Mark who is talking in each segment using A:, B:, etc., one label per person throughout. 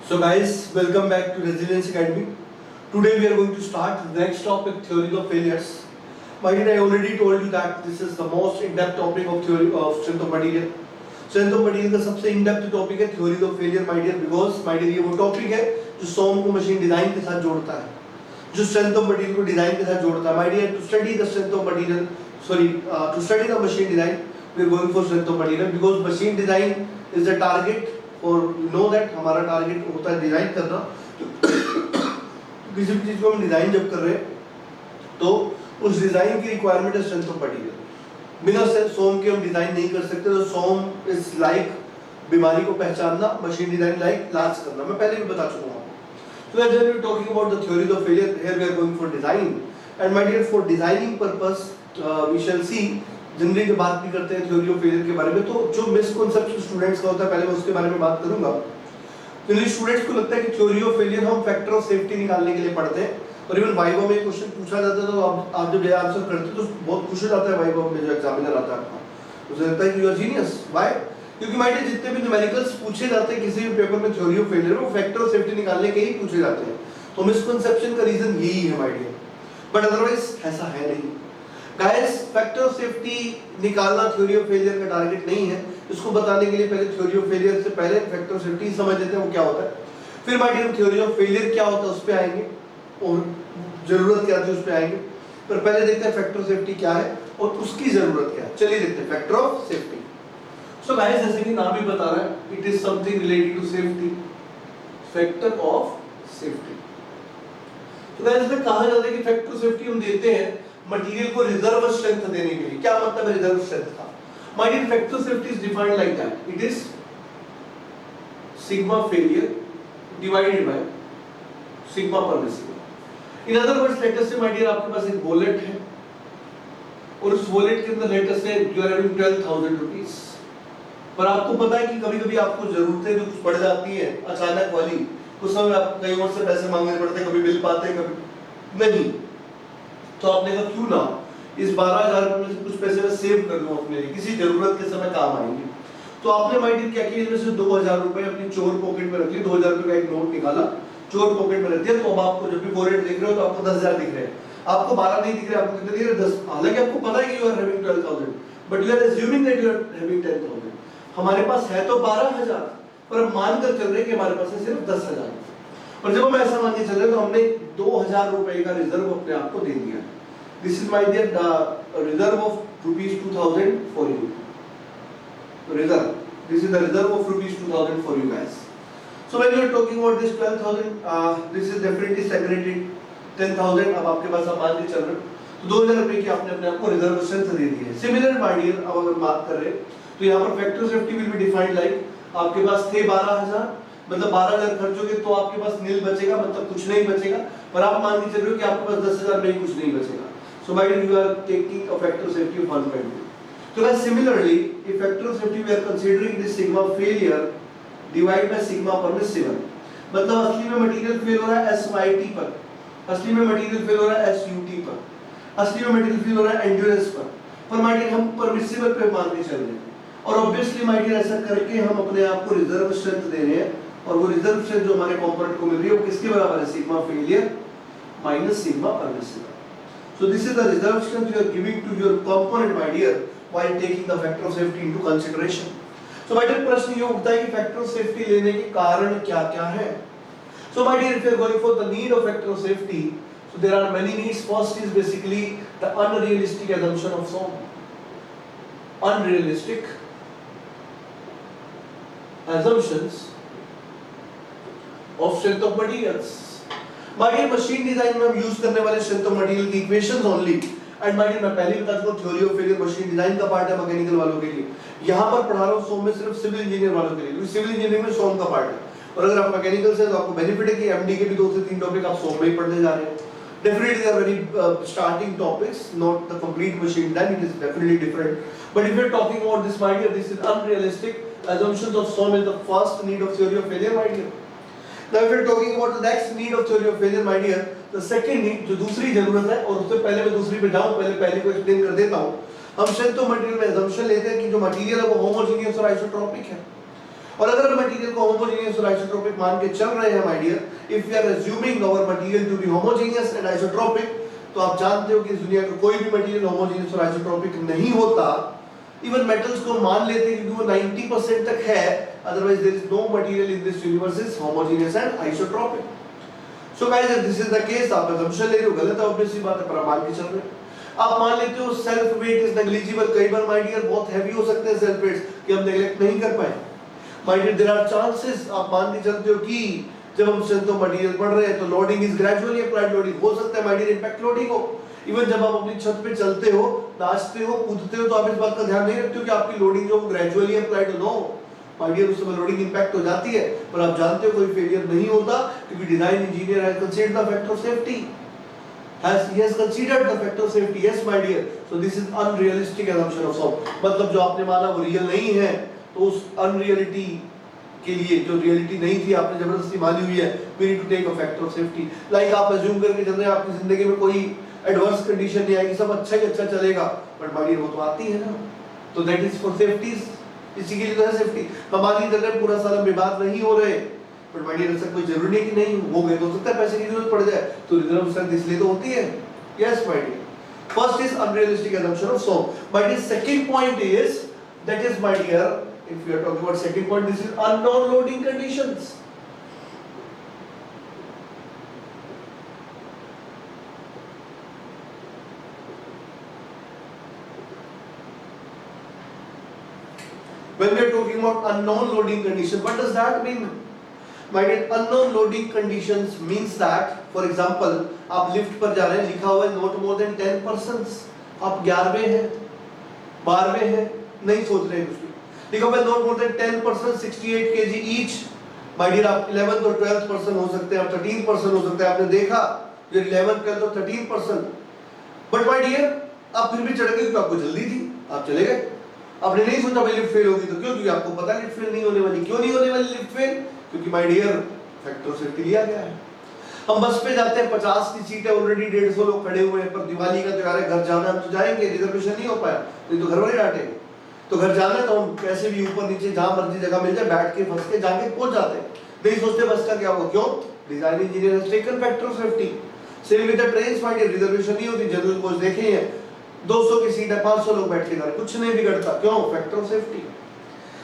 A: So guys, welcome back to Resilience Academy. Today we are going to start the next topic, theory of failures. My dear, I already told you that this is the most in-depth topic of theory of strength of material. Strength of material का सबसे in-depth topic है theory of failure, my dear, because my dear ये वो topic है जो SOM को machine design के साथ जोड़ता है, जो strength of material को design के साथ जोड़ता है. My dear, to study the strength of material, to study the machine design, we are going for strength of material because machine design is the target. और नो दैट हमारा target होता है design करना. किसी भी चीज को हम डिजाइन जब कर रहे हैं तो उस डिजाइन की रिक्वायरमेंट है स्ट्रेंथ ऑफ मटेरियल. बिना सोम के हम डिजाइन नहीं कर सकते. तो सोम इज लाइक बीमारी को पहचानना, मशीन डिजाइन लाइक इलाज करना. मैं पहले भी बता चुका हूँ. So as we are talking about the theory of failure, here we are going for design, and my dear, for designing purpose we shall see. Generally जब बात भी करते हैं थ्योरी ऑफ फेलियर के बारे में, तो जो मिसकंसेप्शन स्टूडेंट्स का होता है पहले मैं उसके बारे में बात करूंगा. जनरली स्टूडेंट्स को लगता है कि थ्योरी ऑफ फेलियर हम फैक्टर ऑफ सेफ्टी निकालने के लिए पढ़ते हैं, और इवन वाइवा में क्वेश्चन पूछा जाता है तो आप जब ये आंसर करते हो तो बहुत खुश हो जाता है वाइवा में जो एग्जामिनर आता है आपका. उसे लगता है कि यू आर जीनियस. व्हाई? क्योंकि माइंड जितने भी न्यूमेरिकल्स पूछे जाते हैं किसी भी पेपर में थ्योरी ऑफ फेलियर वो फैक्टर ऑफ सेफ्टी निकालने के ही पूछे जाते हैं. तो मिसकंसेप्शन का रीजन यही है माय डियर, बट अदरवाइज ऐसा है नहीं. गाइस, फैक्टर ऑफ सेफ्टी निकालना थ्योरी ऑफ फेलियर का टारगेट नहीं है. इसको बताने के लिए पहले थ्योरी ऑफ फेलियर से पहले फैक्टर ऑफ सेफ्टी समझ लेते हैं वो क्या होता है. फिर my dear theory of failure क्या होता है उस पे आएंगे, और जरूरत क्या थी उस पे आएंगे. पर पहले देखते हैं फैक्टर ऑफ सेफ्टी क्या है और उसकी जरूरत क्या है. चलिए देखते हैं factor of safety. So guys, जैसे कि नाम ही बता रहा है, it is something related to safety. Factor of safety. तो गाइस इसमें कहा जाता है कि फैक्टर ऑफ सेफ्टी हम देते हैं मटेरियल को रिजर्व स्ट्रेंथ देने के लिए. क्या मतलब है रिजर्व स्ट्रेंथ का? My dear, factor of safety is defined like that. It is sigma failure divided by sigma permissible. In other words, let us say my dear आपके पास एक वॉलेट है और उस वॉलेट के अंदर लेट अस से you are having 12,000 rupees. पर आपको पता है कि कभी-कभी आपको जरूरतें जो कुछ पड़ जाती हैं अचानक वाली, उस समय आप कहीं और से पैसे मांगने पड़ते हैं, कभी बिल पाते हैं कभी नहीं. तो आपने कहा क्यों ना इस 12,000 रुपए में से कुछ पैसे मैं सेव कर लूं अपने लिए, किसी जरूरत के समय काम आएंगे. तो आपने माय डियर क्या किया, इसमें से 2,000 रुपए अपनी चोर पॉकेट में रख लिए. 2,000 रुपए का एक नोट निकाला, चोर पॉकेट में रख दिया. तो अब आपको जब भी वॉलेट देख रहे हो तो आपको 10,000 दिख रहे हैं, आपको 12 नहीं दिख रहे, आपको कितने दिख रहे? 10. हालांकि आपको पता है कि you are having 12,000, but you are assuming that you are having 10,000. हमारे पास है तो 12,000, पर हम मानकर चल रहे हैं कि हमारे पास है सिर्फ 10,000. और जब हम ऐसा मान के चल रहे तो हमने 2,000 रुपए का रिजर्व अपने आप को दे दिया. This is my dear the reserve of rupees 2,000 for you. Reserve. This is the reserve of rupees 2,000 for you guys. So when you are talking about this 12,000, this is definitely segregated. 10,000 अब आपके पास आप मान के चल रहे हो तो 2,000 रुपए की आपने अपने आप को रिजर्व स्ट्रेंथ दे दी है. सिमिलर my dear, अब अगर बात कर रहे हैं तो यहाँ पर factor safety will be defined like आपके पास थे 12,000, मतलब 12,000 खर्चोगे तो आपके पास नील बचेगा, मतलब कुछ नहीं बचेगा. पर आप मान के चल रहे हो कि आपके पास 10,000 में ही कुछ नहीं बचेगा. So by you are taking a factor of safety of 1.2. So guys, similarly, if factor of safety we are considering this sigma failure divided by sigma permissible. मतलब असली में मटेरियल फेल हो रहा है SYT पर, असली में मटेरियल फेल हो रहा है SUT पर, असली में मटेरियल फेल हो रहा है एंड्योरेंस पर माय डियर हम परमिसिबल पे मान के चल रहे हैं. और ऑब्वियसली माय डियर ऐसा करके हम अपने आप को रिजर्व स्ट्रेंथ दे रहे हैं, और वो रिजर्व स्ट्रेंथ जो हमारे कंपोनेंट को मिल रही है वो किसके बराबर है? Sigma failure minus sigma permissible. So this is the reserve strength you are giving to your component, my dear, while taking the factor of safety into consideration. So my dear, प्रश्न ये उठता है कि factor of safety लेने के कारण क्या-क्या हैं? So my dear, if you are going for the need of factor of safety, so there are many needs. First is basically the unrealistic assumption of SOM. Unrealistic assumptions of strength of materials. My dear, machine design में हम use करने वाले strength of material की equations only. And my dear, मैं पहले ही बता चुका हूं theory of failure machine design का पार्ट है मैकेनिकल वालों के लिए. यहां पर पढ़ा रहा हूं सोम में सिर्फ सिविल इंजीनियर वालों के लिए, क्योंकि सिविल इंजीनियरिंग में सोम का पार्ट है. और अगर आप मैकेनिकल से तो आपको बेनिफिट है कि एमडी के भी 2 से 3 टॉपिक आप सोम में ही पढ़ने जा रहे हैं. Definitely they are very starting topics, not the complete machine design. It is definitely different. But if you are talking about this, my dear, this is unrealistic assumptions of SOM is the first need of theory of failure, my dear. Now if we are talking about the next need of theory of failure, my dear, the second need जो दूसरी जरूरत है, और उससे पहले मैं दूसरी पे जाऊं, पहले को एक्सप्लेन कर देता हूं. हम स्ट्रेंथ ऑफ मटेरियल में assumption लेते हैं कि जो मटेरियल है वो होमोजेनियस और आइसोट्रोपिक है. और अगर हम मटेरियल को होमोजेनियस और आइसोट्रोपिक मान के चल रहे हैं my dear, if we are assuming our material to be homogeneous and isotropic, तो आप जानते हो कि इस दुनिया का कोई भी मटेरियल होमोजेनियस और आइसोट्रोपिक नहीं होता। इवन मेटल्स को मान लेते हैं क्योंकि वो 90% तक है, otherwise there is no material in this universe is homogeneous and isotropic. So guys if this is the case, आप असम्पशन ले रहे हो, गलत है ऑब्वियसली बात है, पर आप मान के चल रहे हो। आप मान लेते हो सेल्फ वेट इज नेग्लिजिबल, कई बार माय डियर बहुत हैवी हो सकते हैं सेल्फ वेट्स कि हम नेग्लेक्ट नहीं कर पाए। My dear there are chances, आप मान के चलते हो कि जब हम स्ट्रेंथ ऑफ मटेरियल पढ़ रहे हैं तो loading is gradually applied loading हो सकता है माय डियर, इंपैक्ट लोडिंग हो। इवन जब आप अपनी छत पे चलते हो, नाचते हो, कूदते हो, तो आप इस बात का ध्यान नहीं रखते हो कि आपकी लोडिंग जो ग्रेजुअली अप्लाइड हो, माय डियर उस समय लोडिंग इंपैक्ट हो जाती है, पर आप जानते हो कोई फेलियर नहीं होता क्योंकि design engineer has considered the factor of safety, he has considered the factor of safety. Yes my dear, so this is unrealistic assumption of some, मतलब जो आपने माना वो रियल नहीं है, तो उस अनरियलिटी के लिए जो रियलिटी नहीं थी आपने जबरदस्ती मानी हुई है, we need to take a factor of safety. Like आप अज्यूम करके चल रहे हैं आपकी जिंदगी में कोई एडवर्स कंडीशन नहीं आएगी, सब अच्छा ही अच्छा चलेगा, बट माय डियर वो तो आती है ना, तो दैट इज फॉर सेफ्टी, इसी के लिए तो है सेफ्टी। हमारी तरह पूरा साल बीमार नहीं हो रहे, बट माय डियर ऐसा कोई जरूरी नहीं कि नहीं हो गए तो सकता है पैसे की जरूरत पड़ जाए, तो रिजर्व स्ट्रेंथ इसलिए तो होती है। Yes my dear, first is unrealistic assumption of some. My dear second point is, that is my dear, if we are talking about second point, this is unknown loading conditions. When we are talking about unknown loading condition, what does that mean? My dear, unknown loading conditions means that, for example, आप lift पर जा रहे हैं, लिखा हुआ है not more than 10 persons, आप 11वें हैं, 12वें हैं, नहीं सोच रहे कुछ भी, लिखा हुआ है not more than 10 persons 68 kg each. My dear, आप 11th और 12th person हो सकते हैं, आप 13th person हो सकते हैं, आपने देखा ये 11th 12th और 13th person, but my dear आप फिर भी चढ़ गए क्योंकि आपको जल्दी थी, आप चले गए, आपने नहीं सोचा भाई लिफ्ट फेल होगी, तो क्यों? क्योंकि आपको पता लिफ्ट फेल नहीं होने वाली। क्यों नहीं होने वाली लिफ्ट फेल? क्योंकि my dear factor of safety लिया गया है। हम बस पे जाते हैं, 50 की सीट है, ऑलरेडी 150 लोग खड़े हुए हैं, पर दिवाली का त्योहार है, घर जाना हम तो जाएंगे, रिजर्वेशन नहीं हो पाया तो घर वाले डांटेंगे, तो घर जाना है तो हम कैसे भी ऊपर नीचे जहां मर्जी जगह मिल जाए बैठ के फंस के जाके पहुंच जाते हैं, नहीं सोचते बस का क्या होगा। क्यों? Design engineer has taken factor of safety. Same with the trains, my dear reservation नहीं होती, जनरल कोच देखे हैं 200 की सीट है, 500 लोग बैठ के जा रहे, कुछ नहीं बिगड़ता, क्यों? Factor of safety.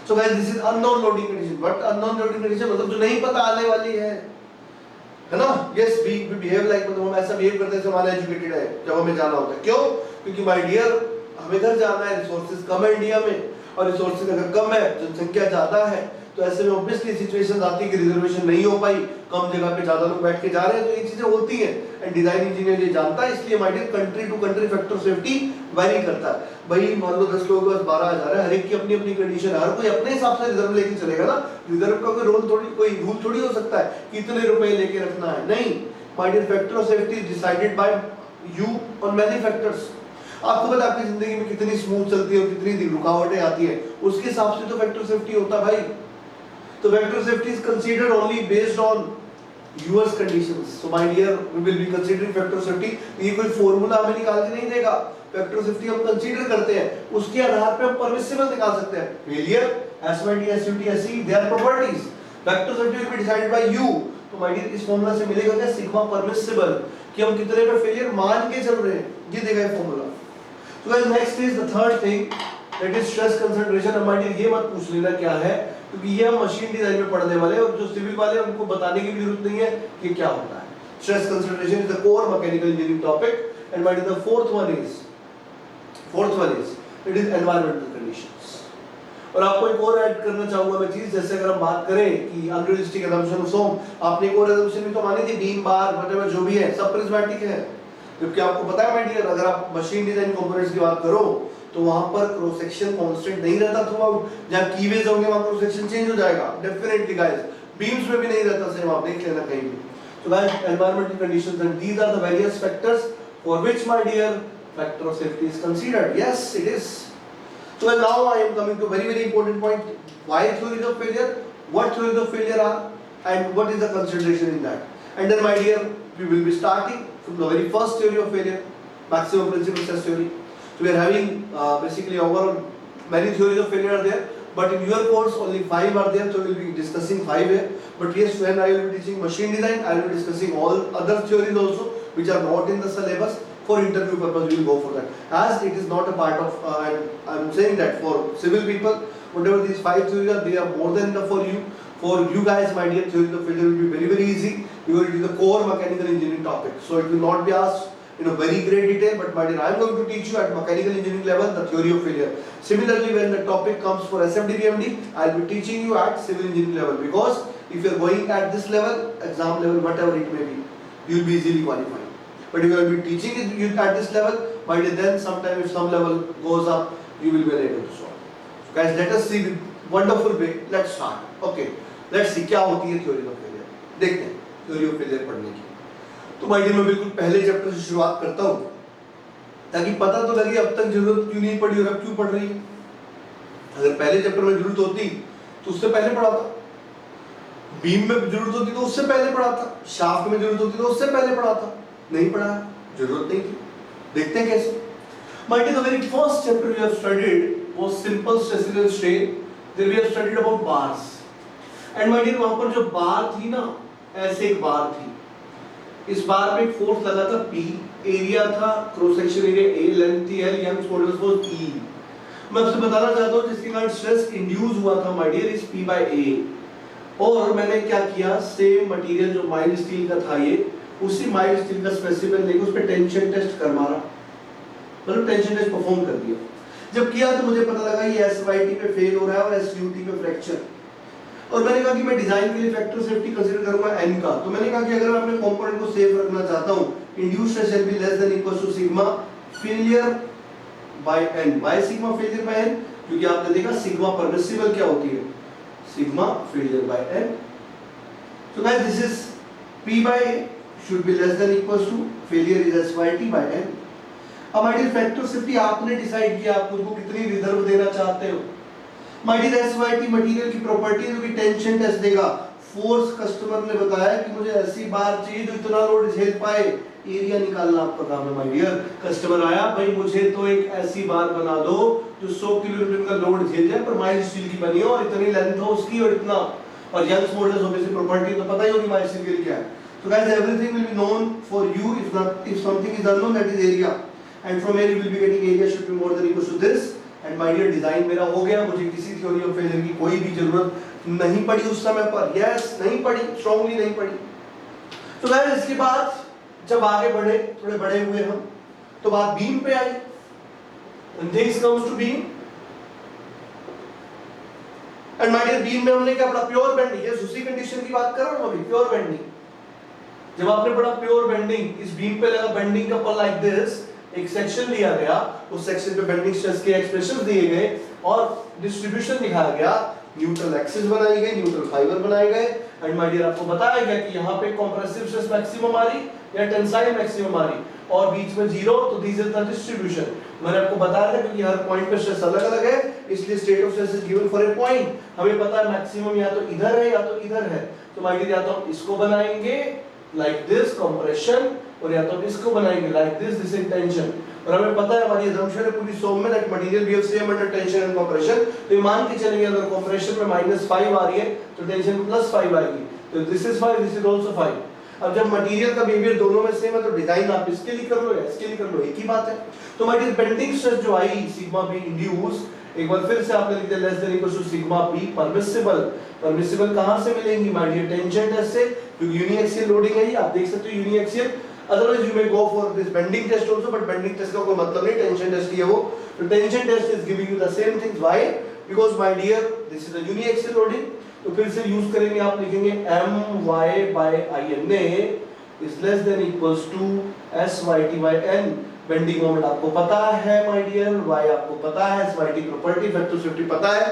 A: So guys this is unknown loading condition, but unknown loading condition मतलब जो नहीं पता आने वाली है ना। यस वी बिहेव लाइक, मतलब हम ऐसा बिहेव करते हैं जैसे हमारा एजुकेटेड है जब हमें जाना होता है। क्यों? क्योंकि माय डियर हमें घर जाना है, रिसोर्सेज कम है इंडिया में, और रिसोर्सेज अगर कम है, जनसंख्या ज्यादा है, तो ऐसे में ऑब्वियसली सिचुएशन आती है कि रिजर्वेशन नहीं हो पाई, कम जगह पे ज्यादा लोग बैठ के जा रहे हैं, तो ये चीजें होती हैं, एंड डिजाइन इंजीनियर ये जानता है, इसलिए my dear country to country factor of safety vary करता है। भाई मान लो 10 लोगों के पास 12,000 है, हर एक की अपनी अपनी कंडीशन है, हर कोई अपने हिसाब से रिजर्व लेके चलेगा ना, रिजर्व का कोई रोल थोड़ी, कोई रूल थोड़ी हो सकता है कि इतने रुपए लेके रखना है, नहीं। My dear factor of safety is decided by you on many factors. आपको पता है आपकी जिंदगी में कितनी स्मूथ चलती है और कितनी रुकावटें आती है, उसके हिसाब से तो फैक्टर सेफ्टी होता है भाई। तो factor safety is considered only based on US conditions. So my dear we will be considering factor safety, ये कोई फार्मूला हमें निकाल के नहीं देगा, फैक्टर सेफ्टी हम कंसीडर करते हैं, उसके आधार पे हम परमिसिबल निकाल सकते हैं। Failure, SYT, SUT, SE, they are properties. Factor safety will be decided by you. तो माय डियर इस फार्मूला से मिलेगा क्या? सिग्मा परमिसिबल, कि हम कितने पे फेलियर मान के चल रहे हैं, ये देगा ये formula. So guys, next is the third thing, that is stress concentration। हमारे ये मत पूछ लेना क्या है, क्योंकि ये हम मशीन डिजाइन में पढ़ने वाले हैं, और जो सिविल वाले हैं उनको बताने की भी जरूरत नहीं है कि क्या होता है। Stress concentration is the core mechanical engineering topic, and my the fourth one is it is environmental conditions। और आपको एक और ऐड करना चाहूंगा मैं चीज, जैसे अगर हम बात करें कि अनरियलिस्टिक assumption of some, आपने एक और assumption भी तो मानी थी, बीम बार whatever जो भी है सब प्रिज्मेटिक है, क्योंकि आपको पता है माय डियर अगर आप मशीन डिजाइन कंपोनेंट्स की बात करो तो वहां पर क्रॉस सेक्शन कांस्टेंट नहीं रहता थ्रू आउट, जहां कीवेज होंगे वहां क्रॉस सेक्शन चेंज हो जाएगा डेफिनेटली गाइस, बीम्स में भी नहीं रहता सेम, आप देख लेना कहीं भी। So guys environmental conditions and these are the various factors for which my dear factor of safety is considered. Yes it is. So now I am coming to very important point, why theories of failure, what theories of failure are and what is the consideration in that, and then my dear we will be starting from the very first theory of failure, maximum principal stress theory. So we are having basically overall many theories of failure are there, but in your course only 5 are there, so we'll be discussing 5 here. But yes, when I will be teaching machine design, I will be discussing all other theories also which are not in the syllabus. For interview purpose, we will go for that. As it is not a part of, I'm saying that for civil people, whatever these 5 theories are, they are more than enough for you. For you guys, my dear, theory of failure will be very, very easy because it is the core mechanical engineering topic. So it will not be asked in a very great detail, but my dear, I am going to teach you at mechanical engineering level the theory of failure. Similarly, when the topic comes for SFDBMD, I will be teaching you at civil engineering level, because if you are going at this level, exam level, whatever it may be, you will be easily qualified. But if you will be teaching it at this level, my dear, then sometime if some level goes up, you will be able to solve. So guys, let us see the wonderful way. Let's start. Okay, let's see क्या होती है theory of failure. देखते हैं theory of failure पढ़ने की. तो भाई मैं बिल्कुल पहले चैप्टर से शुरुआत करता हूँ ताकि पता तो लगे अब तक जरूरत क्यों नहीं पड़ी और अब क्यों पड़ रही है. अगर पहले चैप्टर में जरूरत होती तो उससे पहले पढ़ा था, बीम में जरूरत होती तो उससे पहले पढ़ा था, शाफ्ट में जरूरत होती तो उससे पहले पढ़ा था. नहीं पढ़ा, जरूरत नहीं थी. देखते हैं कैसे. My dear, the very first chapter we have studied was simple stresses and strain. Then we have studied about bars. And my dear, वहाँ पर जो बार थी ना, ऐसे एक बार थी. इस बार पे एक फोर्स लगा था P, एरिया था, cross section area A, length थी L, Young's modulus was E. मैं आपसे बताना चाहता हूँ जिसके कारण स्ट्रेस इंड्यूस हुआ था my dear is P by A. और मैंने क्या किया, सेम मटेरियल जो माइल्ड स्टील का था ये, उसी माइल्ड स्टील का स्पेसिमेन लेके उस पे टेंशन टेस्ट कर मारा, मतलब टेंशन टेस्ट परफॉर्म कर दिया. जब किया तो मुझे पता लगा ये SYT पे फेल हो रहा है और SUT पे फ्रैक्चर. और मैंने कहा कि मैं डिजाइन के लिए फैक्टर सेफ्टी कंसीडर करूंगा n का. तो मैंने कहा कि अगर मैं अपने कंपोनेंट को सेफ रखना चाहता हूं, induced stress shall be less than equal to sigma failure by n. By sigma failure by n, क्योंकि आपने देखा सिग्मा परमिसिबल क्या होती है, sigma failure by n. So guys, this is P by A should be less than equals to failure is SYT by n. अब my dear factor safety आपने decide किया, आप खुद को कितनी रिजर्व देना चाहते हो. माय डियर SYT मटेरियल की प्रॉपर्टी है जो कि टेंशन टेस्ट देगा. फोर्स कस्टमर ने बताया कि मुझे ऐसी बार चाहिए जो इतना लोड झेल पाए, एरिया निकालना आपका काम है. माय डियर कस्टमर आया, भाई मुझे तो एक ऐसी बार बना दो जो 100 किलोन्यूटन का लोड झेल जाए पर माइल्ड स्टील की बनी हो और इतनी लेंथ हो उसकी और इतना, और यंग्स मॉडुलस ऑब्वियसली प्रॉपर्टी तो पता ही होगी माइल्ड स्टील की क्या है. So guys, everything will be known for you. If something is unknown, that is area, and from here you will be getting area should be more than equal to this. And my dear, design मेरा हो गया, मुझे किसी theory of failure की कोई भी जरूरत नहीं पड़ी उस समय पर. Yes, नहीं पड़ी, strongly नहीं पड़ी. तो guys, इसके बाद जब आगे बढ़े, थोड़े बड़े हुए हम, तो बात बीम पे आई. And things comes to beam. And my dear, beam में हमने क्या पढ़ा, प्योर बेंडिंग. ये उसी कंडीशन की बात कर रहा हूँ अभी, प्योर बेंडिंग. जब आपने पढ़ा प्योर बेंडिंग, इस बीम पे लगा बेंडिंग कपल लाइक दिस, एक सेक्शन लिया गया, उस सेक्शन पे बेंडिंग स्ट्रेस के एक्सप्रेशंस दिए गए और डिस्ट्रीब्यूशन दिखाया गया, न्यूट्रल एक्सिस बनाई गई, न्यूट्रल फाइबर बनाए गए. एंड माय डियर आपको बताया गया कि यहाँ पे कंप्रेसिव स्ट्रेस मैक्सिमम आ रही या टेंसाइल मैक्सिमम आ रही और बीच में जीरो, तो दिस इज द डिस्ट्रीब्यूशन. मैंने आपको बताया था क्योंकि हर पॉइंट पे स्ट्रेस अलग अलग है, इसलिए state of stress is given for a point. हमें पता है मैक्सिमम या तो इधर है या तो इधर है. तो माय डियर या तो हम इसको बनाएंगे like this compression और या तो इसको बनाएंगे like this is tension. और हमें पता है हमारी assumption है पूरी सोम में that material behave same under tension and compression. तो ये मान के चलेंगे अगर compression में -5 आ रही है तो tension में +5 आएगी. तो this is 5, this is also 5. अब जब मटेरियल का बिहेवियर दोनों में सेम है तो डिजाइन आप इसके लिए कर लो या इसके लिए कर लो, एक ही बात है. तो मटेरियल बेंडिंग स्ट्रेस जो आई सिग्मा बी इंड्यूस, एक बार फिर से आपने लिख दिया less than equal to sigma B permissible. Permissible कहां से मिलेंगी माय डियर, टेंशन टेस्ट से, क्योंकि यूनिएक्सियल लोडिंग है ये, आप देख सकते हो uniaxial. Otherwise you may go for this bending test also, but bending test का कोई मतलब नहीं, टेंशन टेस्ट ही है वो. तो tension test is giving you the same things. Why? Because my dear this is a uniaxial loading. तो फिर से यूज करेंगे, आप लिखेंगे My/INA is less than equals to SYT/N. Bending moment आपको पता है माय डियर, y आपको पता है, SYT प्रॉपर्टी फैक्टर सेफ्टी पता है,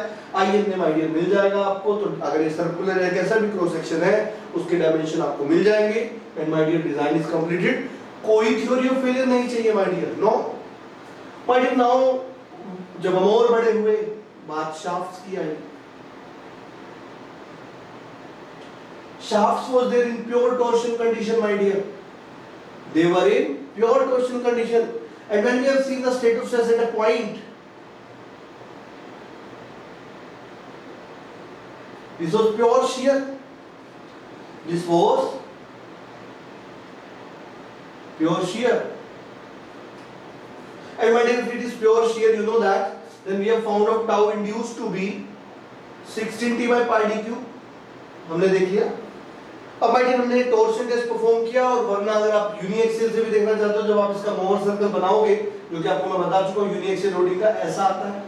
A: INA माय डियर मिल जाएगा आपको. तो अगर ये सर्कुलर है कैसा भी क्रॉस सेक्शन है उसके डायमेंशन आपको मिल जाएंगे. And my dear design is completed. कोई थ्योरी ऑफ फेलियर नहीं चाहिए my dear, no my dear. Now जब हम और बड़े हुए, बात शाफ्ट्स की आई. Shafts was there in pure torsion condition, my dear. They were in pure torsion condition. And when we have seen the state of stress at a point, This was pure shear. This was pure shear. And my dear, if it is pure shear, you know that, then we have found out tau induced to be 16t by pi d cube. हमने देख लिया। अब भाई हमने torsion test perform किया, और वरना अगर आप यूनिएक्सियल से भी देखना चाहते हो, जब आप इसका मोहर सर्कल बनाओगे, जो कि आपको मैं बता चुका हूं यूनिएक्सियल लोडिंग का ऐसा आता है,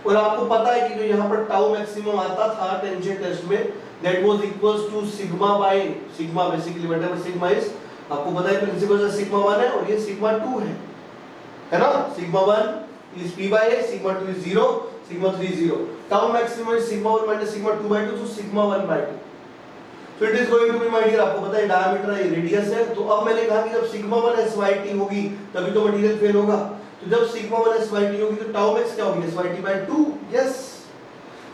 A: और आपको पता है कि जो यहाँ पर टाउ मैक्सिमम आता था टेंशन टेस्ट में, that was equals to sigma by sigma, basically whatever sigma is, आपको पता है प्रिंसिपल से सिग्मा 1 है और ये सिग्मा 2 है ना। Sigma 1 is p by a, sigma 2 is 0, sigma 3 is 0. Tau maximum is sigma 1 minus sigma 2 by 2, so sigma 1 by 2. So it is going to be, my dear, आपको पता है डायमीटर है, रेडियस है, तो अब मैंने कहा कि जब सिग्मा 1 SYT होगी तभी तो मटेरियल फेल होगा, तो जब सिग्मा 1 SYT होगी तो टाउ मैक्स क्या होगी, SYT by 2. Yes.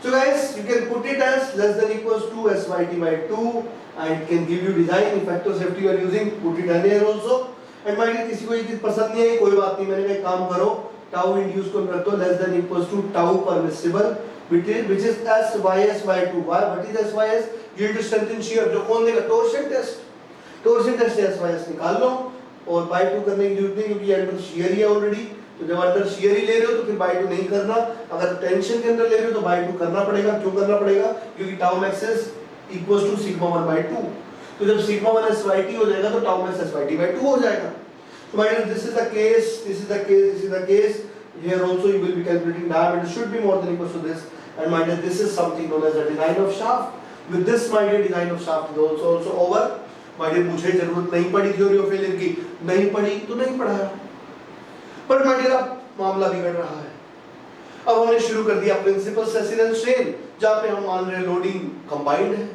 A: So guys, you can put it as less than equals to SYT by 2, and it can give you design. If factor safety you are using, put it anywhere also. And my dear, किसी को ये चीज पसंद नहीं है, कोई बात नहीं, मैंने कहा एक काम करो, टाउ इंड्यूस को रख दो less than equals to tau permissible, which is SYS by 2. What is SYS? Yield strength in shear. जो कौन देगा? Torsion test. टॉर्शन टेस्ट से SYS निकाल लो, और by 2 करने की जरूरत नहीं, क्योंकि अंडर shear ही है ऑलरेडी, तो जब अंडर shear ही ले रहे हो तो फिर by 2 नहीं करना, अगर टेंशन के अंदर ले रहे हो तो by 2 करना पड़ेगा। क्यों करना पड़ेगा? क्योंकि tau max equals to sigma 1 by 2, तो जब सिग्मा 1 SYT हो जाएगा तो टाउ मैक्स SYT by 2 हो जाएगा। So my dear, this is the case, this is the case, this is the case. Here also you will be calculating diameter should be more than equals to this, and my dear, this is something known as the design of shaft. With this, my dear, design of shaft is also over. My dear, मुझे जरूरत नहीं पड़ी theory of failure की, नहीं पड़ी तो नहीं पढ़ाया, पर my dear, अब मामला बिगड़ रहा है। अब हमने शुरू कर दिया प्रिंसिपल स्ट्रेस एंड स्ट्रेन, जहाँ पे हम मान रहे हैं लोडिंग कंबाइंड है।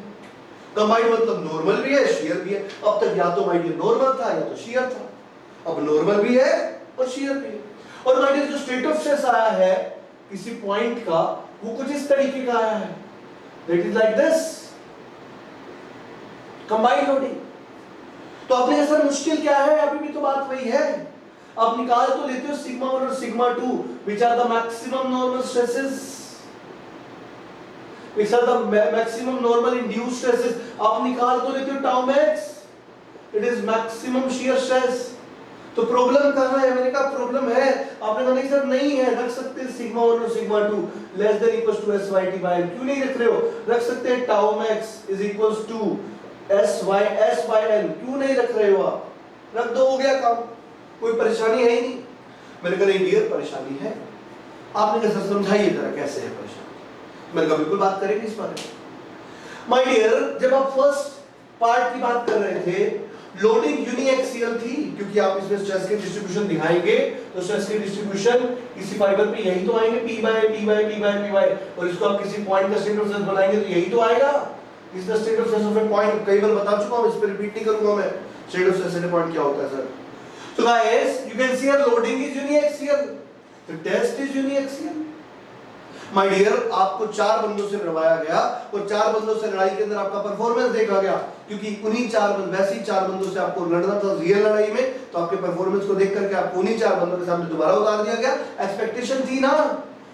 A: कंबाइंड मतलब नॉर्मल भी है, शियर भी है। अब तक या तो my dear नॉर्मल था या तो शियर था, अब नॉर्मल भी है और शियर भी है। और my dear, जो स्टेट ऑफ स्ट्रेस आया है किसी पॉइंट का, वो कुछ इस तरीके का आया है, that is like this, combined loading. तो आपने सर मुश्किल क्या है, अभी भी तो बात वही है, आप निकाल तो लेते हो सिग्मा 1 और sigma 2, which are the maximum normal stresses, which are the maximum normal induced stresses, आप निकाल तो लेते हो tau max, it is maximum shear stress। तो प्रॉब्लम कहां है? मैंने कहा प्रॉब्लम है, आपने कहा नहीं सर नहीं है, रख सकते हैं सिग्मा 1 और sigma 2 less than equals to SYT by n। क्यों नहीं रख रहे हो? रख सकते हैं tau max is equals to SYS by n, क्यों नहीं रख रहे हो आप? रख दो, हो गया काम, कोई परेशानी है ही नहीं। मैंने कहा नहीं डियर परेशानी है। आपने कहा सर समझाइए जरा कैसे है परेशानी। मैंने कहा बिल्कुल बात करेंगे इस बारे में। माय डियर, जब आप फर्स्ट पार्ट की बात कर रहे थे, लोडिंग यूनिएक्सियल थी, क्योंकि आप इसमें स्ट्रेस के डिस्ट्रीब्यूशन दिखाएंगे तो स्ट्रेस के डिस्ट्रीब्यूशन किसी फाइबर पे यही तो आएंगे, P by P by P by P by, और इसको आप किसी पॉइंट का स्टेट ऑफ स्ट्रेस बनाएंगे तो यही तो आएगा। इस the state of stress of A point, कई बार बता चुका हूं, इस पे रिपीट नहीं करूंगा मैं, state of stress of A point क्या होता है sir. So guys, you can see here loading is uniaxial, the test is uniaxial। My dear, आपको 4 बंदों से लड़वाया गया, और 4 बंदों से लड़ाई के अंदर आपका परफॉर्मेंस देखा गया, क्योंकि उन्हीं 4 बंदों, वैसे ही 4 बंदों से आपको लड़ना था रियल लड़ाई में, तो आपके परफॉर्मेंस को देख करके आपको उन्हीं 4 बंदों के सामने दोबारा उतार दिया गया। एक्सपेक्टेशन थी ना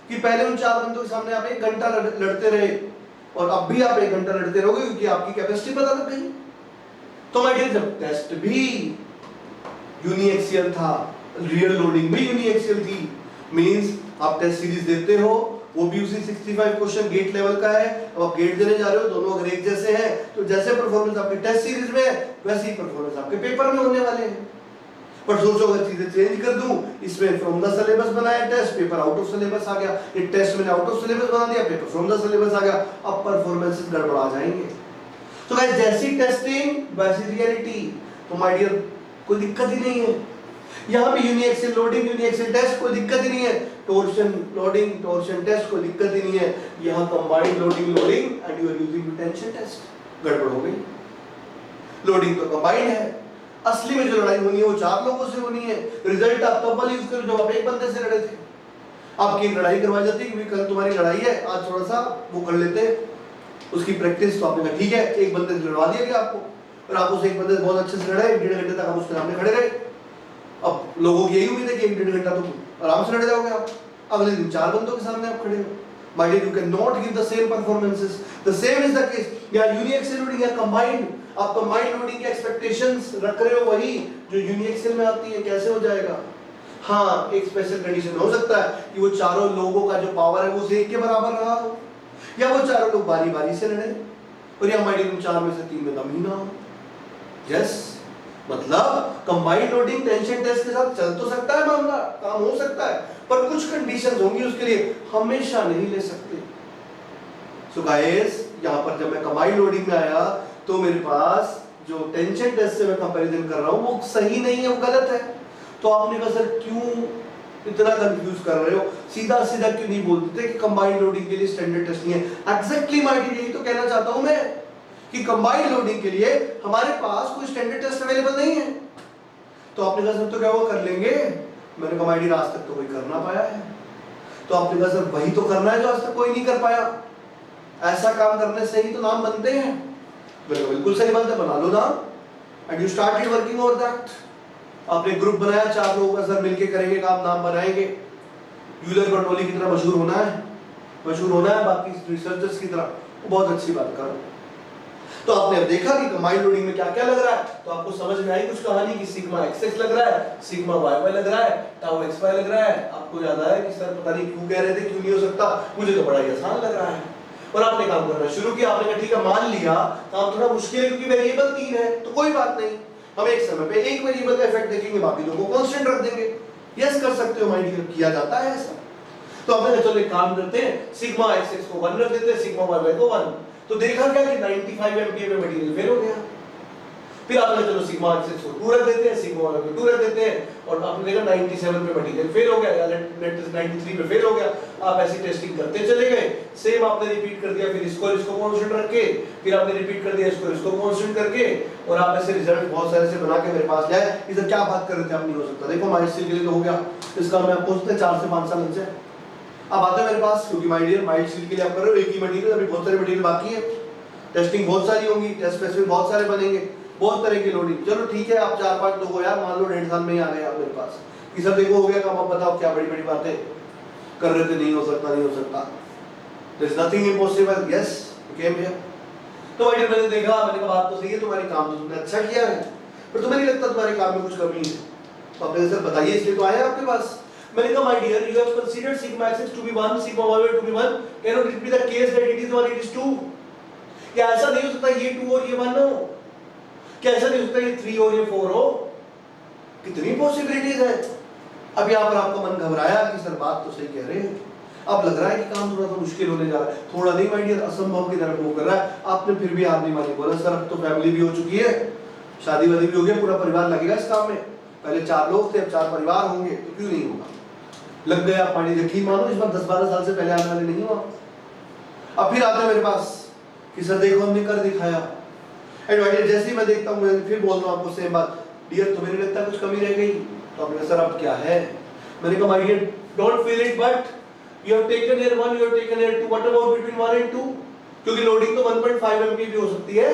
A: कि पहले उन 4 बंदों के सामने आप 1 घंटा लड़ते रहे, और अब भी आप 1 घंटा लड़ते रहोगे, क्योंकि आपकी कैपेसिटी पता लग गई। तो my dear, जब टेस्ट भी यूनिएक्सियल था, रियल लोडिंग भी यूनिएक्सियल थी, मींस आप टेस्ट सीरीज देते हो, वो भी उसी 65 क्वेश्चन गेट लेवल का है। अब आप गेट देने जा रहे हो, दोनों अगर एक जैसे हैं तो जैसे परफॉर्मेंस आपके टेस्ट सीरीज में है वैसे ही परफॉर्मेंस आपके पेपर में होने वाले हैं। पर सोचो अगर चीजें चेंज कर दूं, इसमें फ्रॉम द सिलेबस बनाया test, paper out of syllabus आ गया, एक टेस्ट मैंने आउट ऑफ सिलेबस बना दिया, पेपर फ्रॉम द सिलेबस आ गया, अब परफॉर्मेंसेस गड़बड़ा जाएंगे। तो गाइस, जैसी टेस्टिंग वैसी रियलिटी, तो माय डियर कोई दिक्कत ही नहीं है। यहाँ पे यूनिएक्सियल लोडिंग, यूनिएक्सियल टेस्ट, कोई दिक्कत ही नहीं है। टॉर्शन लोडिंग, टॉर्शन टेस्ट, कोई दिक्कत ही नहीं है। यहाँ combined loading and you are using tension test, गड़बड़ हो गई। लोडिंग तो कंबाइंड है, असली में जो लड़ाई होनी है वो 4 लोगों से होनी है। रिजल्ट आप तब वाली यूज करो जब आप एक बंदे से लड़े थे। आपकी एक लड़ाई करवाई जाती है कि कल तुम्हारी लड़ाई है, आज थोड़ा सा वो कर लेते हैं उसकी प्रैक्टिस। तो आपने कहा ठीक है, एक बंदे से लड़वा दिया गया आपको, और आप उसे एक बंदे से बहुत अच्छे से लड़े, 1.5 घंटे तक आप उसके सामने खड़े रहे। अब लोगों की यही उम्मीद है कि 1.5 घंटा तो आराम से लड़ जाओगे आप, अगले दिन 4 बंदों के सामने आप खड़े हो। My dear, you cannot give the same performances. The same is the case. या यूनिएक्सियल लोडिंग या कंबाइंड, आप कंबाइंड लोडिंग के एक्सपेक्टेशंस रख रहे हो वही जो यूनिएक्सियल में आती है, कैसे हो जाएगा? हाँ, एक स्पेशल कंडीशन हो सकता है कि वो चारों लोगों का जो पावर है वो एक के बराबर रहा हो, या वो चारों लोग बारी बारी से लड़े, और या हमारी तुम 4 में से 3 में दम ही ना हो। यस, मतलब कंबाइंड लोडिंग टेंशन टेस्ट के साथ चल तो सकता है मामला, काम हो सकता है, पर कुछ कंडीशंस होंगी उसके लिए, हमेशा नहीं ले सकते। सो गाइस, यहाँ पर जब मैं कंबाइंड लोडिंग में आया तो मेरे पास जो टेंशन टेस्ट से मैं कंपैरिजन कर रहा हूँ वो सही नहीं है, वो गलत है। तो आपने कहा सर क्यों इतना कंफ्यूज कर रहे हो, सीधा सीधा क्यों नहीं बोलते थे कि कंबाइंड लोडिंग के लिए स्टैंडर्ड टेस्ट नहीं है? एग्जैक्टली माय डियर, यही तो कहना चाहता हूं मैं कि कंबाइंड लोडिंग के लिए हमारे पास कोई स्टैंडर्ड टेस्ट अवेलेबल नहीं है। तो आपने कहा सर तो क्या वो कर लेंगे? मैंने कहा माय डियर, आज तक तो कोई कर ना पाया है। तो आपने कहा सर वही तो करना है जो आज तक कोई नहीं कर पाया, ऐसा काम करने से ही तो नाम बनते हैं। बिल्कुल सही बात है, बना लो नाम, and you started working over that. आपने ग्रुप बनाया, 4 लोगों का सर मिलके करेंगे काम, नाम बनाएंगे। यूलर बर्नौली की तरह मशहूर होना है बाकी रिसर्चर्स की तरह, बहुत अच्छी बात करो। तो आपने अब देखा कि कंबाइंड लोडिंग में क्या क्या लग रहा है, तो आपको समझ में आई कुछ कहानी कि सिग्मा xx लग रहा है, सिग्मा yy लग रहा है, टाउ xy लग रहा है। आपको याद आया कि सर पता नहीं क्यों कह रहे थे, क्यों नहीं हो सकता, मुझे तो बड़ा ही आसान लग रहा है। और आपने काम करना शुरू किया, आपने कहा ठीक है मान लिया काम थोड़ा मुश्किल है क्योंकि वेरिएबल 3 है, तो कोई बात नहीं, हम एक समय पे एक वेरिएबल का इफेक्ट देखेंगे, बाकी दो को कांस्टेंट रख देंगे। यस, कर सकते हो माय डियर, किया जाता है ऐसा। तो आपने चलो एक काम करते हैं, सिग्मा xx को 1 रख देते हैं, सिग्मा yy को 1। तो देखा क्या कि 95 एमपीए में मटेरियल फेल हो गया। फिर आपने चलो सिग्मा xx को 2 रख देते हैं, सिग्मा y को 2 रख देते हैं, और आपने देखा 97 पे मटेरियल फेल हो गया, या लेट 93 पे फेल हो गया। आप ऐसी टेस्टिंग करते चले गए, सेम आपने रिपीट कर दिया, फिर इसको कांस्टेंट रख के, फिर आपने रिपीट कर दिया इसको कांस्टेंट करके, और आप ऐसे रिजल्ट बहुत सारे से बना के मेरे पास ले आए। इधर क्या बात कर रहे थे, आप नहीं हो सकता, देखो माइल्ड के लिए तो हो गया, इसका मैं आपको सोचते 4 से 5 साल लग जाए। अब आते हैं मेरे पास, क्योंकि माय डियर माइल्ड स्टील के लिए आप कर रहे हो एक ही मटेरियल, अभी बहुत सारे मटेरियल बाकी है, टेस्टिंग बहुत सारी होंगी, टेस्ट स्पेसिफिक बहुत सारे बनेंगे, बहुत तरह की लोडिंग। चलो ठीक है, आप 4-5 लोग हो यार, मान लो 1.5 साल में ही आ गए आप मेरे पास कि सर देखो हो गया काम, अब बताओ क्या बड़ी बड़ी बातें कर रहे थे, नहीं हो सकता, there is nothing impossible. Yes, came here. तो भाई मैंने देखा, मैंने कहा बात तो सही है, तुम्हारी काम तो तुमने अच्छा किया है, पर तुम्हें नहीं लगता तुम्हारे काम में कुछ कमी है? तो आपने सर बताइए, इसलिए तो आए आपके पास। मैंने कहा my dear, you have considered sigma xx to be 1, sigma yy to be 1, can not be the case that it is 1, it is 2। क्या ऐसा नहीं हो सकता ये 2 और ये 1 हो? क्या ऐसा नहीं हो सकता ये 3 और ये 4 हो? कितनी पॉसिबिलिटीज है। अब यहाँ पर आपका मन घबराया कि सर बात तो सही कह रहे हैं, अब लग रहा है कि काम थोड़ा सा मुश्किल होने जा रहा है, थोड़ा नहीं माय डियर, असंभव की तरफ मूव कर रहा है। आपने फिर भी हार नहीं मानी, बोला सर अब तो फैमिली भी हो चुकी है, शादी वादी भी हो गई, पूरा परिवार लगेगा इस काम में, पहले 4 लोग थे, अब 4 परिवार होंगे, तो क्यों नहीं होगा। लग गया, पानी यकीन मानो इस बार 10-12 साल से पहले आने वाले नहीं हुआ। अब फिर आते मेरे पास कि सर देखो हमने कर दिखाया, एंड जैसे ही मैं देखता हूँ मैं फिर बोल रहा हूँ आपको सेम बात, डियर तुम्हें नहीं लगता कुछ कमी रह गई? तो आपने सर अब क्या है? मैंने कहा my dear don't feel it, but you have taken here 1, you have taken here 2, what about between 1 and 2? क्योंकि लोडिंग तो 1.5 एमपी भी हो सकती है,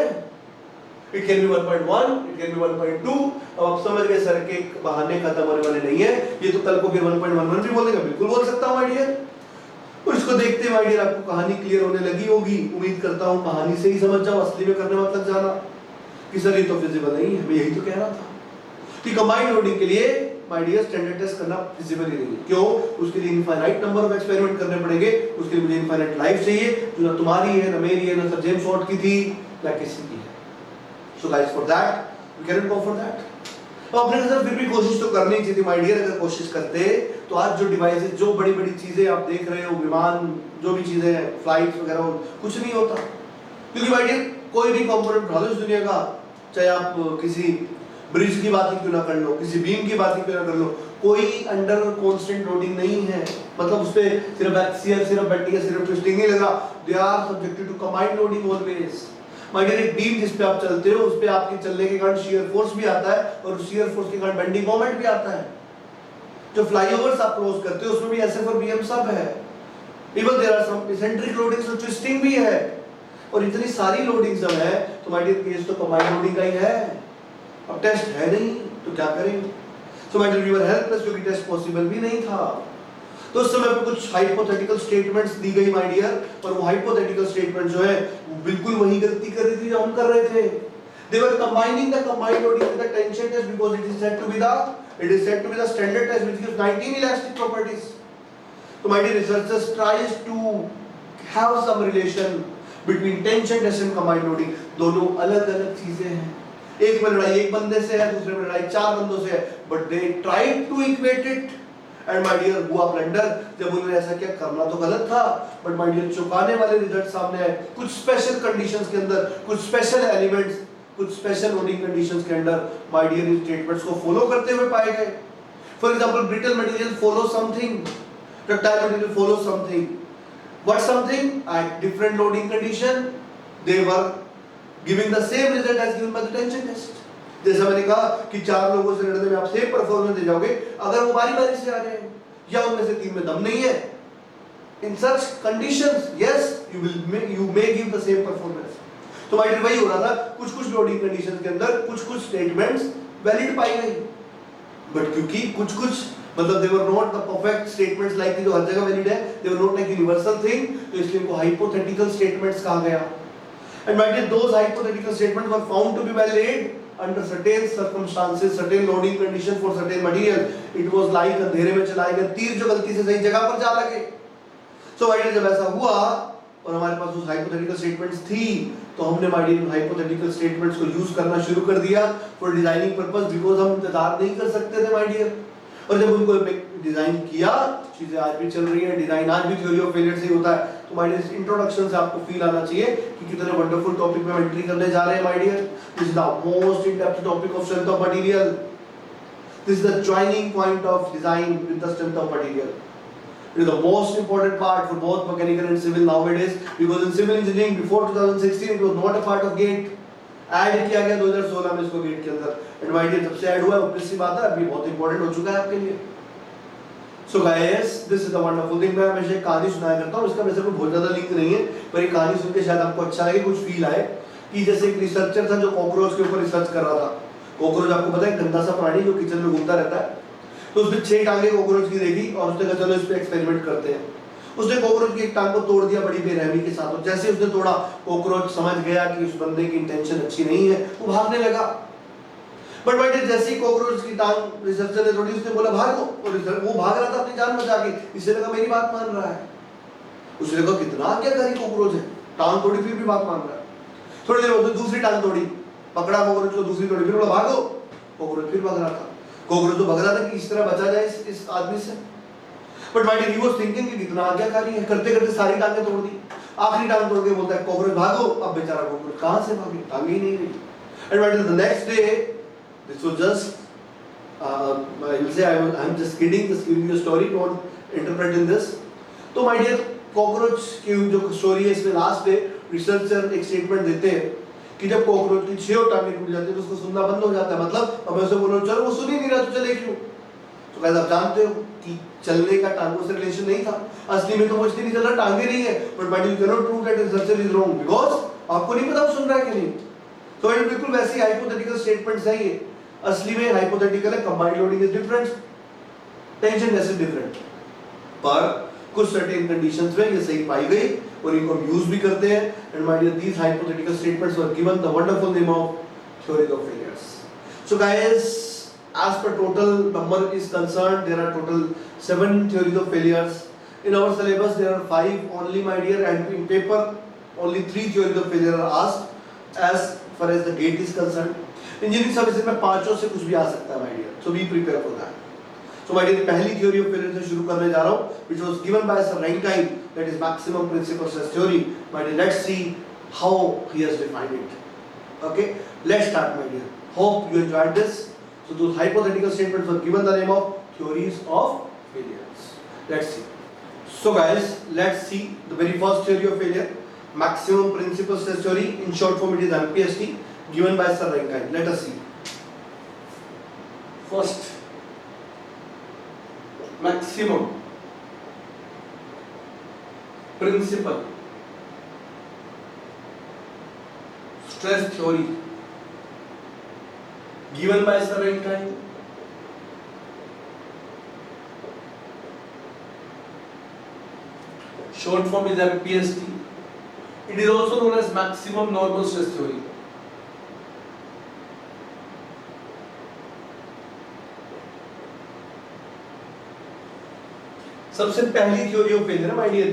A: it can be 1.1, it can be 1.2। अब आप समझ गए सर के बहाने खत्म होने वाले नहीं है, ये तो कल को फिर 1.11 भी बोलेगा, बिल्कुल बोल सकता हूँ माय डियर। तो इसको देखते माय डियर आपको कहानी क्लियर होने लगी होगी, उम्मीद करता हूँ कहानी से ही समझ जाओ, असली में करने मत लग जाना कि सर ये तो फिजिबल नहीं है। मैं यही तो कह रहा था कि कंबाइंड लोडिंग के लिए माय डियर स्टैंडर्ड टेस्ट करना फिजिबल ही नहीं है। क्यों? उसके लिए इनफाइनाइट नंबर ऑफ एक्सपेरिमेंट करने पड़ेंगे, उसके लिए मुझे इनफाइनाइट लाइफ चाहिए, जो ना तुम्हारी है, ना मेरी है, ना सर जेम्स वॉट की थी, ना किसी की है। So guys for that we can go for that. तो अपने सर फिर भी कोशिश तो करनी चाहिए थी माय डियर। अगर कोशिश करते तो आज जो डिवाइसेस, जो बड़ी बड़ी चीजें आप देख रहे हो, विमान, जो भी चीजें हैं, फ्लाइट्स वगैरह, कुछ नहीं होता। क्योंकि माय डियर कोई भी कंपोनेंट उठा लो इस दुनिया का, चाहे आप किसी ब्रिज की बात ही क्यों ना कर लो, किसी बीम की बात ही क्यों ना कर लो, कोई अंडर कांस्टेंट लोडिंग नहीं है। मतलब उस पे सिर्फ एक्सियल, सिर्फ बेंडिंग, सिर्फ ट्विस्टिंग नहीं लग रहा, they are subjected to combined loading always. My dear एक बीम जिस पे आप चलते हो, उस पे आपके चलने के कारण शियर फोर्स भी आता है, और शियर फोर्स के कारण बेंडिंग मोमेंट भी आता है। जो फ्लाईओवर्स आप क्रॉस करते हो उसमें भी एसएफ और बीएम सब है। Even there are some eccentric loading, so twisting भी है, और इतनी सारी लोडिंग सब है। तो माय डियर केस तो कंबाइंड लोडिंग का ही है। अब टेस्ट है नहीं तो क्या करें? So my dear we were helpless, क्योंकि टेस्ट पॉसिबल भी नहीं था। तो उस समय पे कुछ हाइपोथेटिकल स्टेटमेंट्स दी गई माय डियर, और वो हाइपोथेटिकल स्टेटमेंट जो है वो बिल्कुल वही गलती कर रही थी जो हम कर रहे थे। They were combining the combined loading with the tension test because it is said to be the standard test which gives 19 elastic properties. So my dear researchers tries to have some relation between tension test and combined loading. दोनों अलग-अलग चीजें हैं। एक में लड़ाई एक बंदे से है, दूसरे में लड़ाई 4 बंदों से है, but they tried to equate it. And my dear हुआ ब्लंडर, जब उन्होंने ऐसा किया, करना तो गलत था, but my dear चौंकाने वाले रिजल्ट सामने आए। कुछ स्पेशल कंडीशंस के अंदर, कुछ स्पेशल एलिमेंट्स, कुछ स्पेशल लोडिंग कंडीशंस के अंदर my dear इन स्टेटमेंट्स को फॉलो करते हुए पाए गए। For example, brittle material follows something, ductile material follows something. What something? At different loading condition, they were giving the same result as given by the tension test. जैसा मैंने कहा कि 4 लोगों से लड़ने में आप सेम परफॉर्मेंस दे जाओगे अगर वो बारी-बारी से आ रहे हैं या उनमें से 3 में दम नहीं है। In such conditions, yes, you may give the same performance. तो भाई वही हो रहा था, कुछ-कुछ लोडिंग कंडीशंस के अंदर कुछ-कुछ स्टेटमेंट्स वैलिड पाई गई, बट क्योंकि कुछ-कुछ मतलब they were not the perfect statements like जो हर जगह वैलिड है, they were not like universal thing, तो इसलिए इनको hypothetical statements कहा गया। And my dear, those hypothetical statements were found to be valid under certain circumstances, certain loading conditions for certain material. It was like अंधेरे में चलाए गए तीर जो गलती से सही जगह पर जा लगे। So my dear, जब ऐसा हुआ और हमारे पास उस hypothetical statements थी, तो हमने my dear hypothetical statements को यूज करना शुरू कर दिया for designing purpose, because हम इंतजार नहीं कर सकते थे my dear। और जब उनको डिजाइन किया, चीजें आज भी चल रही हैं, डिजाइन आज भी थ्योरी ऑफ फेलियर से ही होता है। तो माय डियर इंट्रोडक्शन से आपको फील आना चाहिए कि कितने वंडरफुल टॉपिक में एंट्री करने जा रहे हैं my dear. This is the most in depth topic of strength of material. This is the joining point of design with the strength of material. It is the most important part for both mechanical and civil nowadays, because in civil engineering before 2016 it was not a part of GATE. Add किया गया 2016 में इसको gate के अंदर, and my dear जब से add हुआ है ऑब्वियसली बात है अभी बहुत इंपॉर्टेंट हो चुका है आपके लिए। सो guys, this is the wonderful thing. मैं हमेशा एक कहानी सुनाया करता हूं, इसका वैसे कोई बहुत ज्यादा लिंक नहीं है, पर ये कहानी सुन के शायद आपको अच्छा लगे, कुछ फील आए कि जैसे एक रिसर्चर था जो कॉकरोच के ऊपर रिसर्च कर रहा था। कॉकरोच आपको पता है गंदा सा प्राणी जो किचन में घूमता रहता है, तो उसने 6 टांगे कॉकरोच की देखी और उसने कहा चलो इस पे एक्सपेरिमेंट करते हैं। उसने कॉकरोच की एक टांग को तोड़ दिया बड़ी बेरहमी के साथ, और जैसे उसने तोड़ा कॉकरोच समझ गया कि उस बंदे की इंटेंशन अच्छी नहीं है, वो भागने लगा। बट भाई जैसे ही कॉकरोच की टांग रिसर्चर ने तोड़ी, उसने बोला भागो, और वो भाग रहा था अपनी जान बचा के, इससे लगा मेरी बात मान रहा है। उसने कहा कितना आज्ञाकारी कॉकरोच है, टांग तोड़ी फिर भी बात मान रहा है। थोड़ी देर बाद दूसरी टांग तोड़ी, पकड़ा कॉकरोच को, दूसरी तोड़ी, फिर बोला भागो, कॉकरोच फिर भाग रहा था। कॉकरोच तो भाग रहा था कि इस तरह बचा जाए इस आदमी से। But my dear he was thinking कि कितना आज्ञाकारी है, करते करते सारी टांगें तोड़ दी, आखिरी टांग तोड़ के बोलता है कॉकरोच भागो। अब बेचारा कॉकरोच कहां से भागे, टांगे ही नहीं रही। And my dear the next day, this was just I will say I am just kidding, just giving you a story, don't interpret in this. तो माय डियर कॉकरोच की जो स्टोरी है इसमें लास्ट डे रिसर्चर एक statement देते हैं कि जब कॉकरोच की 6 टांगें टूट जाती है तो उसको सुनना बंद हो जाता है। मतलब अब ऐसे बोलो चलो वो सुन ही नहीं रहा तो चले क्यों। तो गाइस आप जानते हो कि चलने का टांगों से रिलेशन नहीं था, असली में तो कुछ नहीं चल रहा, टांगे नहीं है, but you can not prove that researcher is wrong because आपको नहीं पता वो सुन रहा है कि नहीं। तो ये बिल्कुल वैसी हाइपोथेटिकल स्टेटमेंट्स है ये, असली में हाइपोथेटिकल है, combined loading is different, tension is different, पर कुछ सर्टेन कंडीशंस में ये सही पाई गई और इनको हम यूज भी करते हैं। And my dear these hypothetical statements were given the wonderful name of theory of failures. So guys, as per total number is concerned, there are total 7 theories of failures. In our syllabus there are 5 only my dear, and in paper only 3 theories of failure are asked as far as the GATE is concerned. Engineering services में 5 से कुछ भी आ सकता है my dear, so be prepared for that. So my dear पहली theory of failure से शुरू करने जा रहा हूँ, which was given by Sir Rankine, that is maximum principal stress theory. My dear, let's see how he has defined it. Okay, let's start my dear. Hope you enjoyed this. So those hypothetical statements were given the name of theories of failures. Let's see. So guys, let's see the very first theory of failure, maximum principal stress theory. In short form, it is MPST, given by Sir Rankine. Let us see. First, maximum principal stress theory given by Sir Rankine short form is MPST. It is also known as maximum normal stress theory. सबसे पहली theory of failure my dear,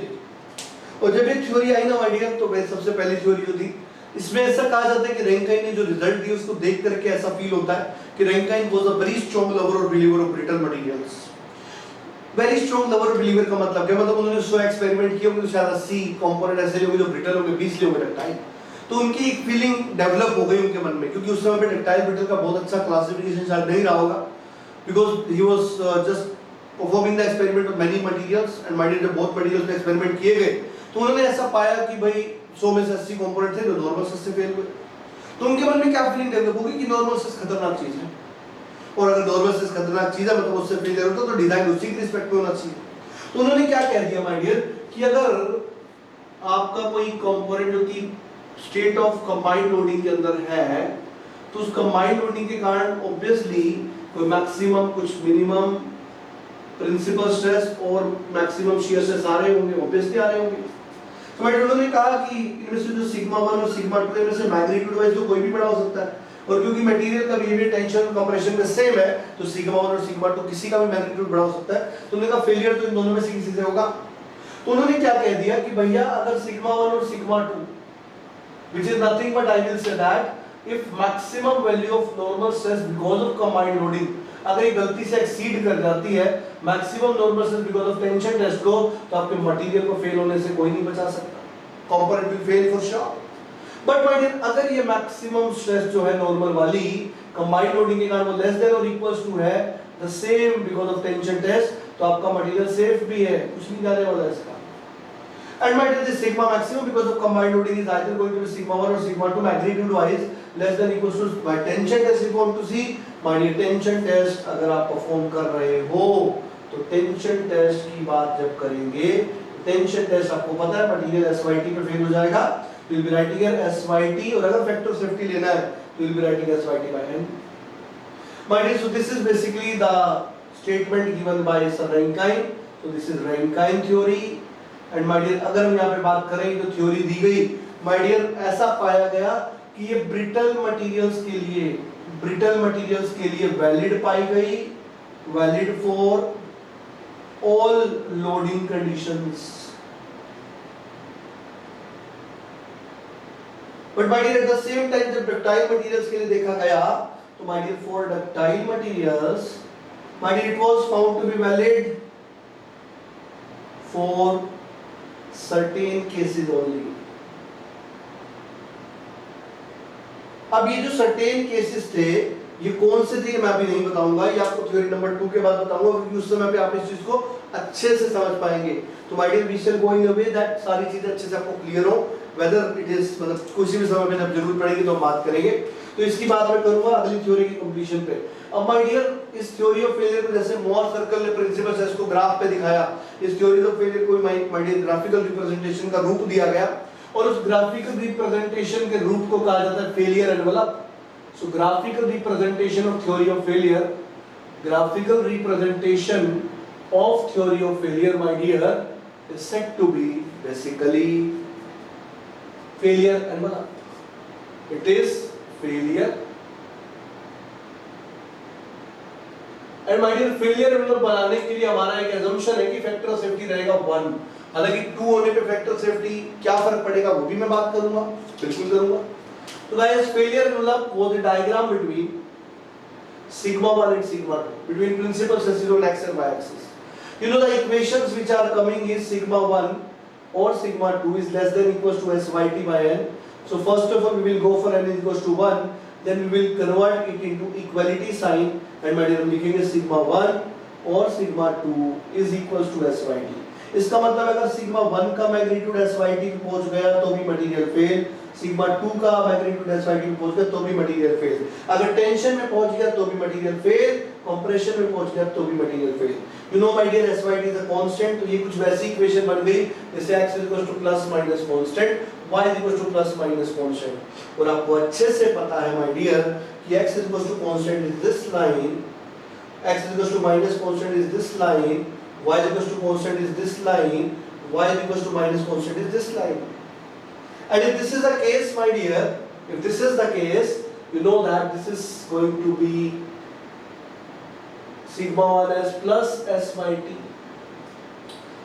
A: और जब ये theory आई ना my dear, तो वह सबसे पहली थ्योरी जो थी, इसमें ऐसा कहा जाता है कि रैंकाइन ने जो रिजल्ट दिया उसको देख करके ऐसा फील होता है कि Rankine was a very strong lover और believer of brittle materials. Very strong lover और बिलीवर का मतलब क्या, मतलब उन्होंने 100 एक्सपेरिमेंट किए होंगे, शायद 80 कंपोनेंट ऐसे होंगे जो ब्रिटल होंगे, 20 होंगे डक्टाइल। तो उनकी एक फीलिंग डेवलप हो गई उनके मन में, क्योंकि उस समय पे डक्टाइल ब्रिटल का बहुत अच्छा क्लासिफिकेशन शायद नहीं रहा होगा, because he was just performing the experiment with many materials and might have बहुत materials पे एक्सपेरिमेंट किए गए, तो उन्होंने ऐसा पाया कि भाई 100 में से 80 कंपोनेंट थे जो नॉर्मल सेस से फेल हुए। तो उनके मन में क्या फीलिंग डेवलप होगी कि नॉर्मल सेस खतरनाक चीज है, और अगर नॉर्मल सेस खतरनाक चीज है मतलब उससे फेलियर होता तो डिजाइन उसी के रिस्पेक्ट पे होना चाहिए। तो उन्होंने क्या कह दिया माय डियर कि अगर आपका कोई कंपोनेंट जो कि स्टेट ऑफ कंबाइंड लोडिंग के अंदर है, तो उस कंबाइंड लोडिंग के कारण ऑब्वियसली कोई मैक्सिमम कुछ मिनिमम प्रिंसिपल स्ट्रेस और मैक्सिमम शियर स्ट्रेस आ रहे होंगे, ऑब्वियसली आ रहे होंगे। तो मैं उन्होंने कहा कि इनमें से जो सिग्मा 1 और सिग्मा 2 में से मैग्नीट्यूड वाइज तो कोई भी बड़ा हो सकता है, और क्योंकि मटेरियल का बिहेवियर टेंशन और कंप्रेशन में सेम है, तो सिग्मा 1 और सिग्मा 2 किसी का भी मैग्नीट्यूड बड़ा हो सकता है। तो उन्होंने कहा फेलियर तो इन दोनों में से किसी से होगा। तो उन्होंने क्या कह दिया कि भैया अगर सिग्मा 1 और sigma 2 which is nothing but I will say that if maximum value of normal stress because of combined loading अगर ये गलती से एक्सीड कर जाती है maximum normal stress because of tension test लो, तो आपके मटेरियल को फेल होने से कोई नहीं बचा सकता, component will fail for sure. But my dear अगर ये मैक्सिमम स्ट्रेस जो है नॉर्मल वाली कंबाइंड लोडिंग के कारण वो लेस देन और इक्वल्स टू है the same because of tension test, तो आपका मटेरियल सेफ भी है, कुछ नहीं जाने वाला इसका। And might the sigma maximum because of combined loading is either going to be sigma 1 or sigma 2 magnitude wise less than equals to by tension test if you want to see my dear tension test अगर आप perform कर रहे हो तो tension test की बात जब करेंगे, टेंशन टेस्ट आपको पता है मटेरियल SYT पे फेल हो जाएगा, तो you'll be writing here SYT, और अगर फैक्टर ऑफ सेफ्टी लेना है तो you'll be writing SYT by n. My dear, so this is basically the statement given by Sir Rankine. So this is Rankine theory. And my dear अगर हम यहाँ पे बात करें तो थ्योरी दी गई माय डियर, ऐसा पाया गया कि ये ब्रिटल मटेरियल्स के लिए वैलिड पाई गई, valid for all loading conditions. But my dear at the same time जब डक्टाइल मटेरियल्स के लिए देखा गया तो my dear for ductile materials my dear it was found to be valid for certain cases only. अब ये जो certain cases थे ये कौन से थे मैं अभी नहीं बताऊंगा, ये आपको थ्योरी नंबर 2 के बाद बताऊंगा, क्योंकि उस समय पे आप इस चीज को अच्छे से समझ पाएंगे। तो my dear we shall go in a way that सारी चीजें अच्छे से आपको क्लियर हो, वेदर इट इज मतलब किसी भी समय पे जब जरूरत पड़ेगी तो हम बात करेंगे। तो इसकी बात मैं करूंगा अगली थ्योरी की कंप्लीशन पे। अब माय डियर इस थ्योरी ऑफ फेलियर को जैसे मोर सर्कल ने प्रिंसिपल स्ट्रेस को ग्राफ पे दिखाया, इस थ्योरी ऑफ फेलियर को माय डियर ग्राफिकल रिप्रेजेंटेशन का रूप दिया गया, और उस ग्राफिकल रिप्रेजेंटेशन के रूप को कहा जाता है failure envelope. So graphical representation of theory of failure, graphical representation of theory of failure my dear is said to be basically failure envelope. It is failure. And my dear failure envelope बनाने के लिए हमारा एक assumption है कि factor of safety रहेगा 1। हालांकि 2 होने पे factor of safety क्या फर्क पड़ेगा वो भी मैं बात करूंगा, बिल्कुल करूंगा। तो guys failure envelope was a diagram between sigma 1 and sigma 2, between principal stresses on x and y axis. You know the equations which are coming is sigma 1 or sigma 2 is less than equals to SYT by n. So first of all we will go for n is equals to 1, then we will convert it into equality sign and my dear हम लिखेंगे sigma 1 और sigma 2 is equals to SYT. इसका मतलब अगर sigma 1 का magnitude SYT पे पहुंच गया तो भी मटेरियल फेल, sigma 2 का मैग्नीट्यूड SYT पे पहुंच गया तो भी मटेरियल फेल, अगर टेंशन में पहुंच गया तो भी मटेरियल फेल, कंप्रेशन में पहुंच गया तो भी material fail. You know my dear SYT is a constant, तो ये कुछ वैसी इक्वेशन बन गई जैसे x is equals to plus minus constant, y is equals to plus minus constant, और आपको अच्छे से पता है my dear कि x is equals to constant is this line, x is equals to minus constant is this line, y is equals to constant is this line, y equals to minus constant is this line. And if this is the case, my dear, if this is the case, you know that this is going to be sigma 1s plus s by t.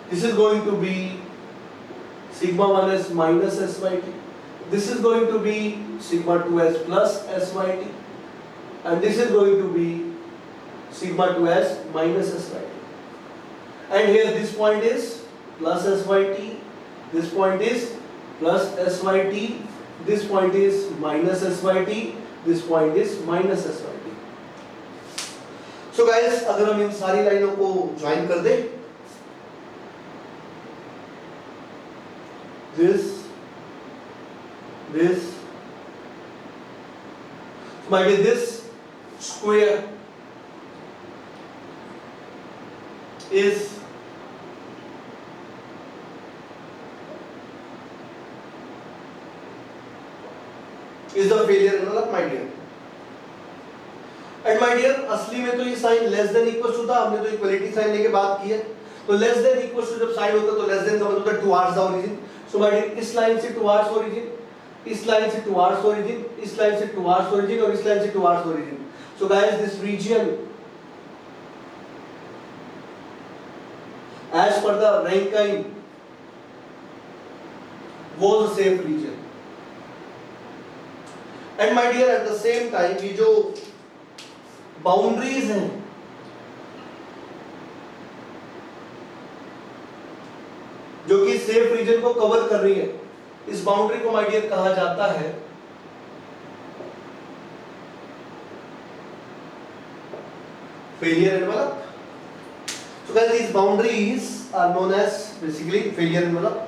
A: This is going to be sigma 1s minus s by t. This is going to be sigma 2s plus s by t. And this is going to be sigma 2s minus s by t. And here this point is plus s by t. This point is plus s by t. This point is minus s by t. This point is minus s by t. So guys, अगर हम इन सारी लाइनों को join कर दें, this, might be this square is the failure envelope, my dear. And my dear, असली में तो ये sign less than equal to था, हमने तो इक्वलिटी साइन लेके बात की है, तो लेस देन इक्वल टू जब साइन होता है तो लेस देन का मतलब होता है towards the origin. So my dear, इस लाइन से टुवर्ड्स ओरिजिन, इस लाइन से टुवर्ड्स ओरिजिन, इस लाइन से टुवर्ड्स ओरिजिन और इस लाइन से towards origin. So guys, this region as per the Rankine was a safe region. And my dear, at the same time, ये जो बाउंड्रीज हैं, जो कि सेफ रीजन को कवर कर रही है, इस बाउंड्री को माय डियर कहा जाता है failure envelope. So guys, these boundaries are known as basically failure envelope.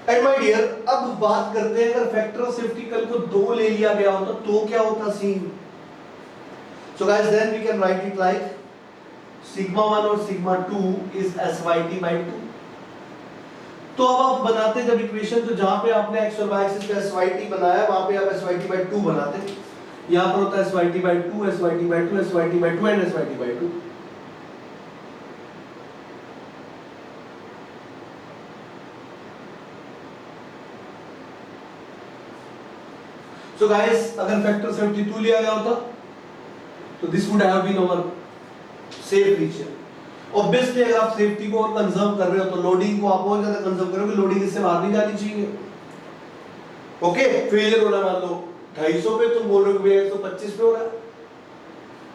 A: And my dear, अब बात करते हैं अगर फैक्टर ऑफ सेफ्टी कल को 2 ले लिया गया होता तो क्या होता scene. So guys, then we can write it like sigma 1 और sigma 2 is syt by 2. तो अब आप बनाते जब इक्वेशन, तो जहां पे आपने x और y एक्सिस पे syt बनाया, वहां पे आप syt by 2 बनाते. यहां पर होता है syt by 2, syt by 2, syt by 2 and syt by 2. So guys, अगर फैक्टर 72 लिया गया होता तो this would have been our safe region. Obviously अगर आप सेफ्टी को और कंजर्व कर रहे हो तो लोडिंग को आप और ज्यादा कंजर्व करोगे, लोडिंग इससे बाहर नहीं जानी चाहिए. ओके, फेलियर हो रहा मान लो 250 पे, तुम बोल रहे हो कि 125 पे हो रहा है,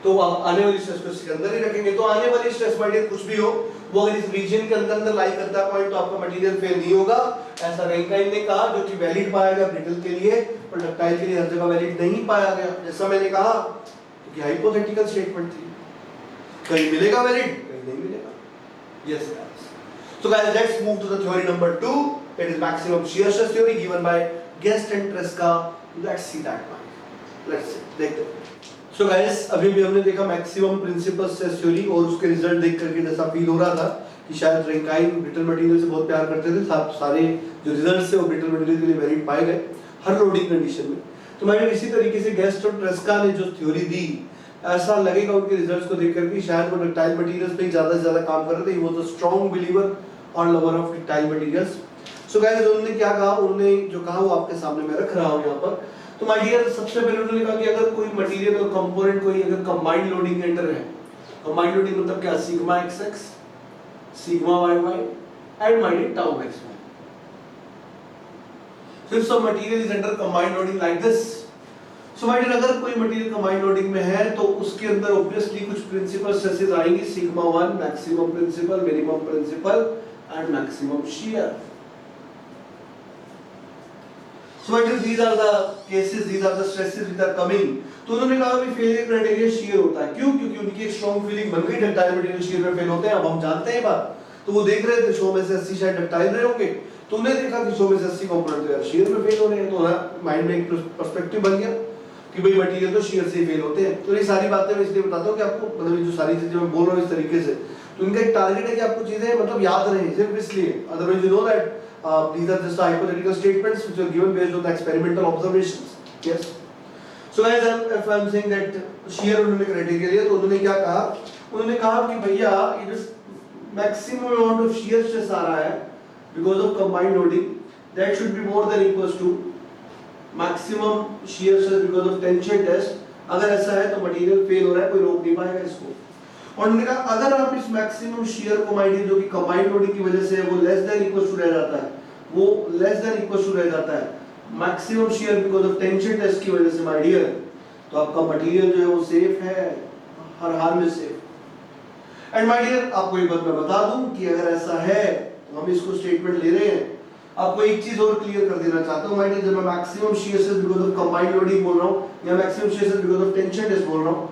A: तो आप आने वाली स्ट्रेस को इसके अंदर ही रखेंगे. तो आने वाली स्ट्रेस माइडियर कुछ भी हो, वो अगर इस रीजन के अंदर लाई करता है पॉइंट, तो आपका मटेरियल फेल नहीं होगा. ऐसा रैंकाइन ने कहा, जो कि वैलिड पाया गया ब्रिटल के लिए, पर डक्टाइल के लिए हर जगह वैलिड नहीं पाया गया. जैसा मैंने कहा कि हाइपोथेटिकल स्टेटमेंट थी, कहीं मिलेगा वैलिड, कहीं नहीं मिलेगा. Yes guys, so guys let's move to the theory number 2. It is maximum shear stress theory given by Guest and Tresca. Let's see that one. Let's देखते हैं. सो गाइस, अभी भी हमने देखा मैक्सिमम प्रिंसिपल स्ट्रेस थ्योरी, और उसके result देख करके जैसा फील हो रहा था कि शायद रैंकाइन ब्रिटल मटेरियल से बहुत प्यार करते थे. सारे जो रिजल्ट्स थे वो ब्रिटल मटेरियल के लिए वैलिड पाए गए हर लोडिंग कंडीशन में. तो मैंने इसी तरीके से गेस्ट और ट्रेस्का ने जो थ्योरी दी, ऐसा लगेगा उनके रिजल्ट्स को देख करके शायद वो डक्टाइल मटेरियल्स पे ज्यादा से ज्यादा काम कर रहे थे. He was a strong believer और lover of ductile materials. So guys, उन्होंने क्या कहा, उन्होंने जो कहा वो आपके सामने मैं रख रहा हूं यहाँ पर. तो माय डियर, सबसे पहले उन्होंने कहा कि अगर कोई मटेरियल और कंपोनेंट कोई अगर कंबाइंड लोडिंग के अंडर है, कंबाइंड लोडिंग मतलब क्या, sigma xx, sigma yy and my dear tau xy. So if some material is under combined loading like this, so my dear, अगर कोई मटेरियल combined loading में है तो उसके अंदर obviously कुछ प्रिंसिपल स्ट्रेसेस आएंगी. Sigma 1 maximum principal, minimum principal and maximum shear. So my dear, these are the cases, these are the stresses which are coming. तो उन्होंने कहा कि फेलियर क्राइटेरिया शियर होता है. क्यों? क्योंकि उनकी एक स्ट्रांग फीलिंग बन गई डक्टाइल मटेरियल शियर में फेल होते हैं. अब हम जानते हैं बात. तो वो देख रहे थे 100 में से 80 शायद डक्टाइल रहे होंगे, तो उन्हें देखा कि 100 में से 80 कंपोनेंट तो यार शियर में फेल हो रहे हैं. तो माइंड में एक पर्सपेक्टिव बन गया कि भाई मटेरियल तो शियर से ही फेल होते हैं. तो ये सारी बातें मैं इसलिए बताता हूँ कि आपको, मतलब ये जो सारी चीजें मैं बोल रहा हूँ इस तरीके से, तो इनका एक टारगेट है कि आपको चीजें मतलब याद रहें, सिर्फ इसलिए. Otherwise you know that these are just hypothetical statements which are given based on the experimental observations. Yes. So guys, if I'm saying that shear उन्होंने क्राइटेरिया लिया, तो उन्होंने क्या कहा, उन्होंने कहा कि भैया ये जो maximum amount of shear stress आ रहा है because of combined loading, that should be more than equals to maximum shear stress because of tension test. अगर ऐसा है तो मटेरियल फेल हो रहा है, कोई रोक नहीं पाएगा इसको. और उन्होंने कहा अगर आप इस मैक्सिमम शियर को माइडियर जो कि कंबाइंड लोडिंग की वजह से वो लेस देन इक्वल टू रह जाता है, वो लेस देन इक्वल टू रह जाता है maximum shear because of tension test की वजह से माइडियर, तो आपका मटेरियल जो है वो सेफ है, हर हाल में सेफ. एंड माइडियर आपको एक बात मैं बता दूं कि अगर ऐसा है तो हम इसको स्टेटमेंट ले रहे हैं. आपको एक चीज और क्लियर कर देना चाहता हूं माइडियर, जब मैं maximum shear stress because of combined loading बोल रहा हूं या maximum shear stress because of tension test बोल रहा हूं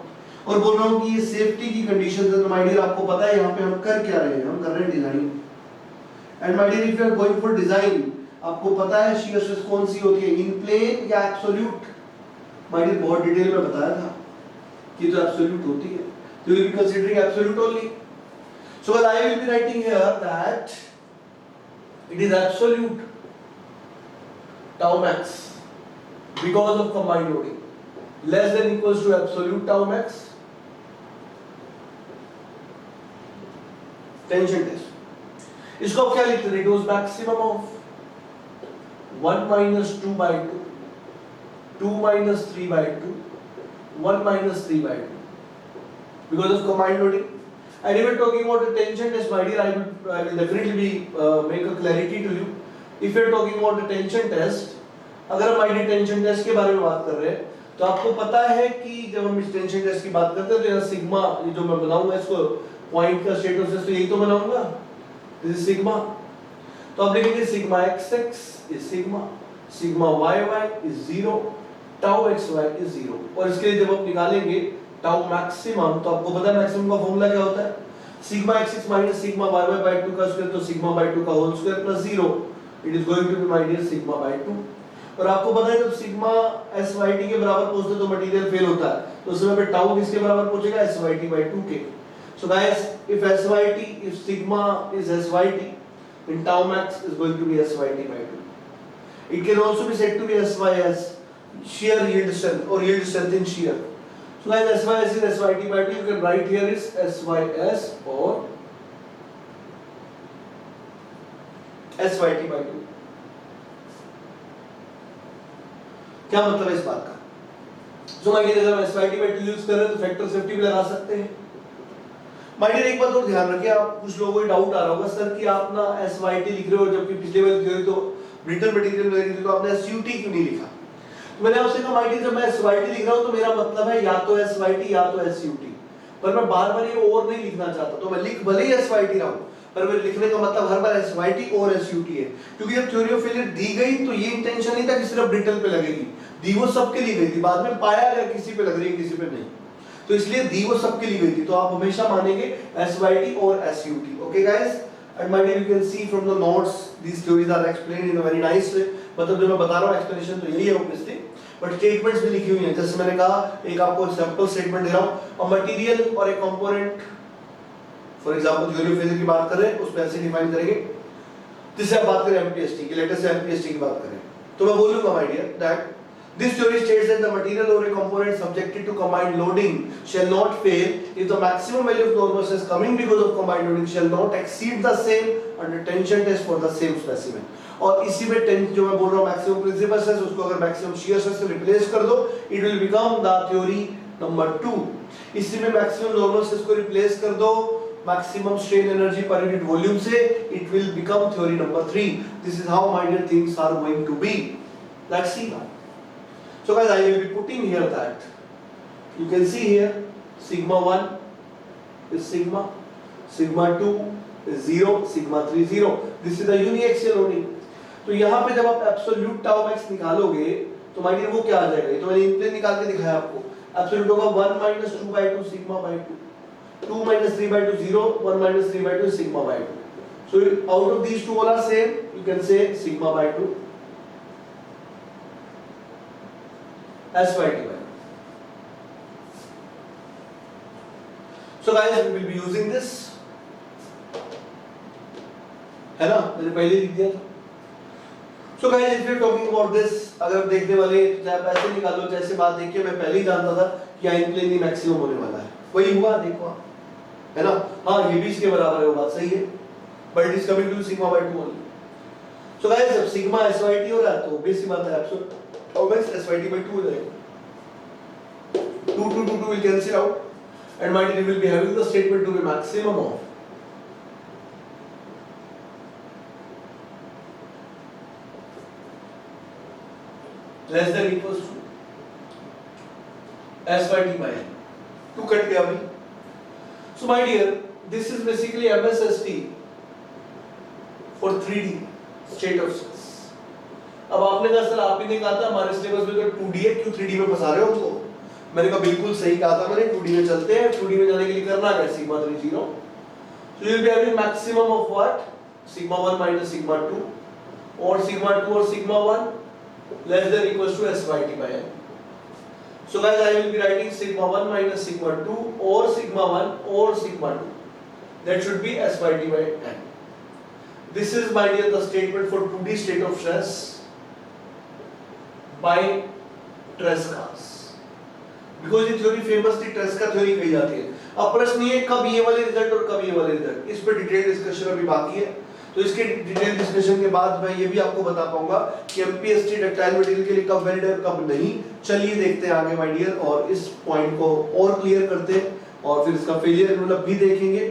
A: और बोल रहा हूं कि ये सेफ्टी की कंडीशंस है, तो माय डियर आपको पता है यहां पे हम कर क्या रहे हैं, हम कर रहे हैं design. And my dear if you are going for design, आपको पता है शियर स्ट्रेस कौन सी होती है, इन प्लेन या एब्सोल्यूट. माय डियर बहुत डिटेल में बताया था कि तो एब्सोल्यूट होती है, तो you will be considering absolute only. So I will be writing here that it is absolute tau max because of combined loading less than equals to absolute tau max tension test. इसको आप क्या लिखते हैं, it was maximum of 1 minus 2 by 2 2 minus 3 by 2 1 minus 3 by 2 because of combined loading. And even talking about the tension test, my dear, I will definitely be make a clarity to you. If you are talking about the tension test, अगर हम ID tension test के बारे में बात कर रहे हैं तो आपको पता है कि जब हम इस टेंशन टेस्ट की बात करते हैं तो यहाँ सिग्मा, ये जो मैं बनाऊंगा इसको पॉइंट का स्टेटस, तो यही तो बनाऊंगा, दिस इज सिग्मा. तो आप लिखेंगे sigma xx is sigma, sigma yy is 0, tau xy is 0. और इसके लिए जब आप निकालेंगे टाउ मैक्सिमम, तो आपको पता है मैक्सिमम का फॉर्मूला क्या होता है, sigma xx minus sigma yy by 2 का स्क्वायर, तो सिग्मा बाय 2 का whole square plus 0, it is going to be my dear sigma by 2. और आपको पता है जब सिग्मा SYT के बराबर पहुंचता है तो मटेरियल फेल होता है, तो उस समय पे टाउ किसके बराबर पहुंचेगा, SYT by 2 के. So guys, if SYT, if sigma is SYT, then tau max is going to be SYT by 2. It can also be said to be SY as shear yield strength or yield strength in shear. So guys, SY is SYT by 2. You can write here is SYS or SYT by 2. क्या मतलब है इस बात का? जो my dear अगर हम SYT by 2 use कर रहे हैं तो फैक्टर सेफ्टी भी लगा सकते हैं. माय डियर एक बात और ध्यान रखिए, आप कुछ लोगों को डाउट आ रहा होगा सर कि आप ना SYT लिख रहे हो जबकि पिछले वाली थ्योरी तो ब्रिटल मटेरियल में लिखी थी, तो आपने SUT क्यों नहीं लिखा? तो मैंने आपसे कहा माय डियर जब मैं SYT लिख रहा हूं तो मेरा मतलब है या तो SYT या तो SUT, पर मैं बार-बार ये और नहीं लिखना चाहता, तो मैं लिख भले ही SYT रहा हूं पर मेरे लिखने का मतलब हर बार SYT और SUT है, क्योंकि जब थ्योरी ऑफ फेलियर दी गई तो ये इंटेंशन नहीं था कि सिर्फ ब्रिटल पे लगेगी, दी वो सबके लिए गई थी. बाद में पाया गया किसी पे लग रही है किसी पे नहीं, तो इसलिए दी वो सबके लिए गई थी, तो आप हमेशा मानेंगे SYT और SUT. Okay guys, and my dear you can see from the notes these theories are explained in a very nice way. मतलब जो मैं बता रहा हूं एक्सप्लेनेशन तो यही है ऑब्वियसली, बट स्टेटमेंट्स भी लिखी हुई हैं. जैसे मैंने कहा एक आपको सिंपल स्टेटमेंट दे रहा हूं, अ मटेरियल और ए component, for example theory of failure की बात कर रहे हैं उसमें ऐसे डिफाइन करेंगे. जिससे आप बात करें MPST की, लेटेस्ट MPST की बात करें तो मैं बोलूंगा my dear that this theory states that the material or a component subjected to combined loading shall not fail if the maximum value of normal stress coming because of combined loading shall not exceed the same under tension test for the same specimen. और इसी में जो मैं बोल रहा हूँ maximum principal stress, उसको अगर मैक्सिमम शियर स्ट्रेस से रिप्लेस कर दो, it will become the theory number 2. इसी में मैक्सिमम नॉर्मल स्ट्रेस को रिप्लेस कर दो maximum strain energy per unit volume से, it will become theory number 3. This is how my dear things are going to be. Let's see now. So guys, I will be putting here that you can see here sigma 1 is sigma, sigma 2 is 0, sigma 3 0. This is the uniaxial loading. तो यहाँ पे जब आप absolute tau max निकालोगे तो my dear वो क्या आ जाएगा, ये तो मैंने इन प्लेन निकाल के दिखाया आपको. Absolute होगा 1 minus 2 by 2 sigma by 2, 2 minus 3 by 2 0, 1 minus 3 by 2 is sigma by 2. So out of these two all are same, you can say sigma by 2. SYT by 2. So guys, we will be using this, है ना, मैंने पहले लिख दिया था. So guys, if we are talking about this, अगर आप देखने वाले तो चाहे आप ऐसे निकालो, जैसे बात देखिए मैं पहले ही जानता था कि यहाँ इन प्लेन ही मैक्सिमम होने वाला है, वही हुआ. देखो आप है ना? हाँ ये भी इसके बराबर है, वो बात सही है, but it is coming to sigma by 2 only. So guys जब सिग्मा SYT हो रहा है तो बेसिक बात है एब्सोल्यूट ऑब्वियस SYT by 2 हो जाएगा, 2 will cancel out and finally we will be having the statement to be maximum of less than equals to SYT by n। 2 cut गया भाई। So my dear, this is basically MSST for 3D state of stress। अब आपने कहा sir आप ही ने कहा था हमारे सिलेबस में तो 2D है, क्यों 3D में फंसा रहे हो हमको? मैंने कहा बिल्कुल सही कहा था मैंने, 2D में चलते हैं। 2D में जाने के लिए करना क्या, sigma 3 0। So you will be having maximum of what? Sigma 1 minus sigma 2 or sigma 2 or sigma 1 less than equals to SYT by n। So guys I will be writing sigma 1 minus sigma 2 or sigma 1 or sigma 2, that should be SYT by n। This is my dear the statement for 2D state of stress by Tresca's, because ये theory famously ट्रेस्का theory कही जाती है। अब प्रश्न ये कब ये वाले रिजल्ट और कब ये वाले रिजल्ट, इस पे डिटेल डिस्कशन अभी बाकी है, तो इसके डिटेल डिस्कशन के बाद मैं ये भी आपको बता पाऊंगा कि MPST डक्टाइल मटेरियल के लिए कब वैलिड है और कब नहीं। चलिए देखते हैं आगे माय डियर, और इस पॉइंट को और क्लियर करते हैं और फिर इसका फेलियर एनवेलप भी देखेंगे,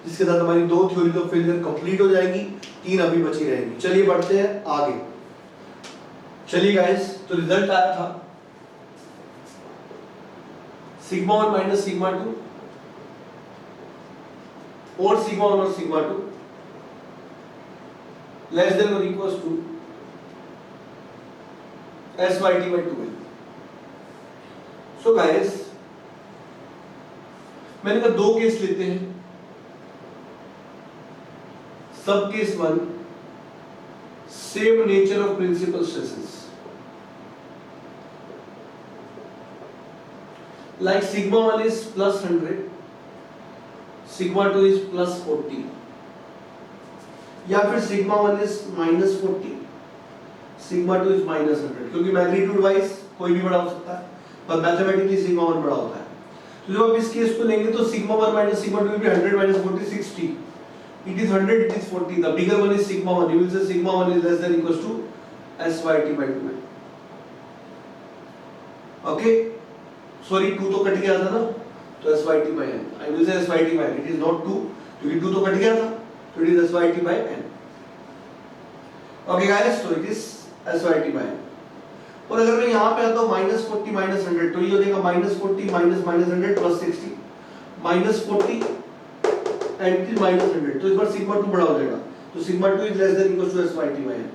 A: जिसके साथ हमारी 2 थ्योरी तो फेलियर कंप्लीट हो जाएगी, 3 अभी बची रहेंगी। चलिए बढ़ते हैं आगे। चलिए गाइस, तो रिजल्ट आया था सिग्मा 1 माइनस सिग्मा 2 और सिग्मा 1 और सिग्मा 2 लेस देन और equals to SYT by 2n। So guys मैंने कहा 2 केस लेते हैं। सब case 1 same nature of principal stresses, like sigma 1 is plus 100, sigma 2 is plus 40, या फिर sigma 1 is minus 40, sigma 2 is minus 100, क्योंकि मैग्नीट्यूड वाइज कोई भी बड़ा हो सकता है, पर मैथमेटिकली sigma 1 बड़ा होता है। तो जब आप इस केस को लेंगे तो sigma 1 minus sigma 2 will be 100 minus 40 60, it is 100, it is 40, the bigger one is sigma 1, you will say sigma 1 is less than equals to SYT by 2n। okay, sorry 2 तो कट गया था ना, तो SYT by n, I will say SYT by n, it is not 2 क्योंकि 2 तो cut गया था, तो it is SYT by n। okay guys, so it is SYT by n। और अगर मैं यहाँ पे आता हूँ minus 40 minus 100, तो ये हो जाएगा minus 40 minus minus 100 plus 60, minus 40 and minus 100, तो इस बार sigma 2 बड़ा हो जाएगा, तो sigma 2 is less than equals to SYT by n।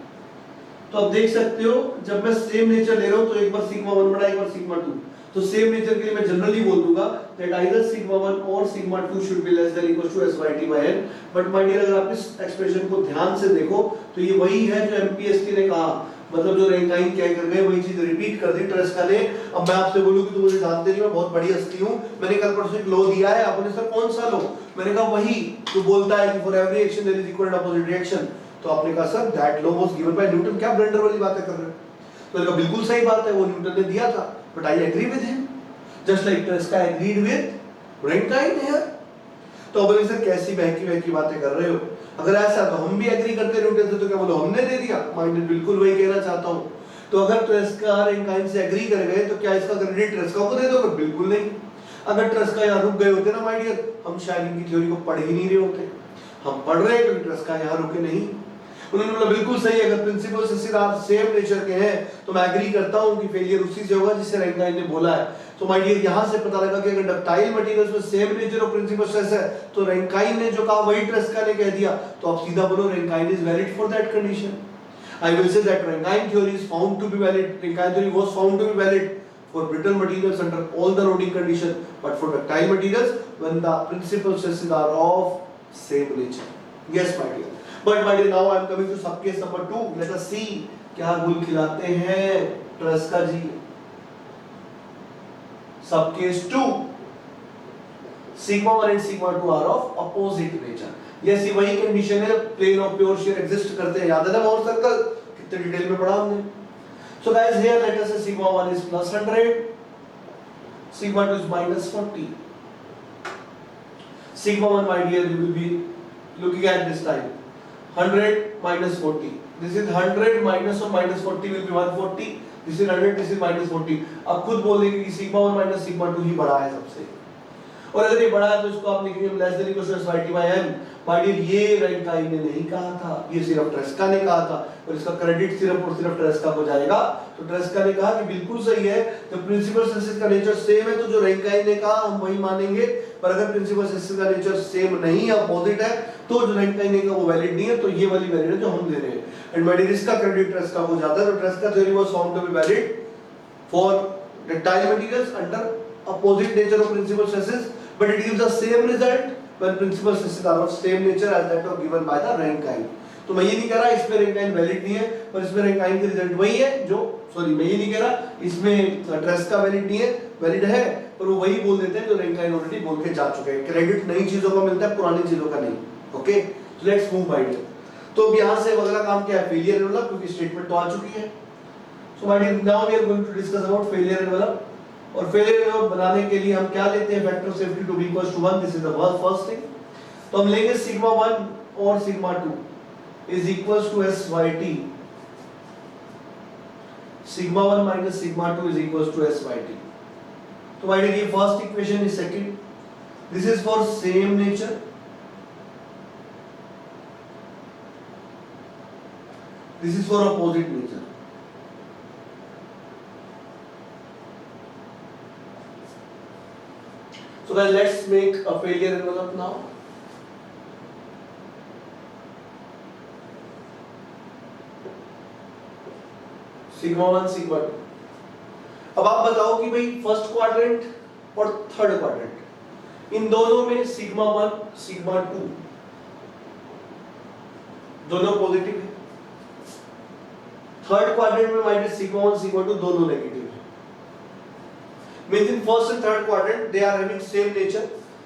A: तो आप देख सकते हो जब मैं सेम नेचर ले रहा हूँ तो एक बार sigma 1 बड़ा, एक बार sigma 2, तो सेम नेचर के लिए मैं जनरली बोल दूंगा that either sigma 1 or sigma 2 should be less than equals to SYT by n। But my dear अगर आप इस एक्सप्रेशन को ध्यान से देखो तो ये वही है जो MPST ने कहा, मतलब जो रैंकाइन क्या कर गए वही चीज रिपीट कर दी ट्रेस्का ने। अब मैं आपसे बोलूं कि तुम मुझे जानते नहीं, मैं बहुत बड़ी हस्ती हूं, मैंने कल परसों एक लॉ दिया है, आपने सर कौन सा लॉ, मैंने कहा वही जो बोलता है कि for every action there is equal and opposite reaction, तो आपने कहा sir that law was given by Newton. क्या ब्लंडर वाली बातें कर रहे हो? तो मैंने कहा बिल्कुल सही बात है, वो न्यूटन ने दिया था, but I agree with him just like Tresca agreed with Rankine here। तो अब सर कैसी बहकी बातें कर रहे हो? अगर ऐसा तो हम भी एग्री करते न्यूटन से, तो क्या बोलो हमने दे दिया? माइंडेड बिल्कुल वही कहना चाहता हूँ। तो अगर Tresca Rankine से एग्री कर गए तो क्या इसका क्रेडिट Tresca को दे दोगे? बिल्कुल नहीं। अगर Tresca यहाँ रुक गए होते ना माय डियर, हम शायद इनकी थ्योरी को पढ़ ही नहीं रहे होते। हम पढ़ रहे हैं क्योंकि Tresca यहाँ रुके नहीं। उन्होंने बोला बिल्कुल सही, अगर प्रिंसिपल से सीधा सेम नेचर के हैं तो मैं एग्री करता हूं कि फेलियर उसी से होगा जिससे रैंकाइन ने बोला है। तो माय डियर यहां से पता लगा कि अगर डक्टाइल मटेरियल्स में सेम नेचर और प्रिंसिपल स्ट्रेस है तो रैंकाइन ने जो कहा वही ट्रेस्का ने कह दिया, तो आप सीधा बोलो Rankine is valid for that condition. I will say that Rankine theory is found to be valid, Rankine theory was found to be valid for brittle materials under all the loading condition, but for ductile materials when the principal stresses are of same nature। yes my dear, but my dear now I am coming to sub case number 2। let us see क्या गुल खिलाते हैं ट्रेस्का जी। सब case 2 sigma 1 and sigma 2 are of opposite nature। yes ये वही condition है, plane of pure shear exist करते हैं, याद है ना मोर सर्कल, कितने डिटेल में पढ़ा हमने। So guys here let us say sigma 1 is plus 100, sigma 2 is minus 40, sigma 1 my dear you will be looking at this time 100 minus 40, this is 100 minus or minus 40 will be 140, this is 100, this is minus 40. अब खुद बोल देंगे कि sigma 1 minus sigma 2 ही बड़ा है सबसे, और अगर ये बड़ा है तो इसको आप लिखेंगे less than equal to y t by m. My dear ये रैंकाइन ने नहीं कहा था, ये सिर्फ ट्रेस्का ने कहा था, और इसका क्रेडिट सिर्फ और सिर्फ ट्रेस्का को जाएगा। तो ट्रेस्का ने कहा कि बिल्कुल सही है, जब प्रिंसिपल स्ट्रेसेस का नेचर सेम है तो जो रैंकाइन ने कहा हम वही मानेंगे, पर अगर प्रिंसिपल स्ट्रेसेस का नेचर सेम नहीं है, अपोजिट है, तो जो रैंकाइन ने कहा वो वैलिड नहीं है, तो ये वाली वैलिड है जो हम दे रहे हैं। एंड माय डियर इसका क्रेडिट ट्रेस्का को जाता है, तो Tresca theory was found to be valid for ductile materials under opposite nature of principal stresses, but it gives the same result when principal stresses are of same nature as that of given by the Rankine. तो मैं ये नहीं कह रहा इसमें Rankine valid नहीं है, पर इसमें रैंकाइन का रिजल्ट वही है जो, सॉरी मैं ये नहीं कह रहा इसमें ट्रेस्का वैलिड नहीं है, वैलिड है, पर वो वही बोल देते हैं जो रैंकाइन ऑलरेडी बोल के जा चुके हैं। क्रेडिट नई चीजों का मिलता है, पुरानी चीजों का नहीं। Okay, so let's move my dear. तो अब यहां से अगला काम क्या है, फेलियर एनवेलप, क्योंकि स्टेटमेंट तो आ चुकी है। So my dear now we are going to discuss about failure envelope. और फेलियर एनवेलप बनाने के लिए हम क्या लेते हैं, factor of safety to be equal to 1, this is the first thing. तो हम लेंगे सिग्मा 1 और sigma 2 is equals to SYT. Sigma 1 minus sigma 2 is equals to SYT. तो my dear ये first equation is second. This is for same nature. This is for opposite nature. So guys, let's make a failure envelope now. Sigma 1 sigma 2। अब आप बताओ कि भाई first quadrant और third quadrant, इन दोनों में सिग्मा 1 सिग्मा 2 दोनों पॉजिटिव है। थर्ड क्वाड्रेंट में माइनस सिग्मा 1 सिग्मा 2 दोनों नेगेटिव है। Means in first and third quadrant they are having same nature.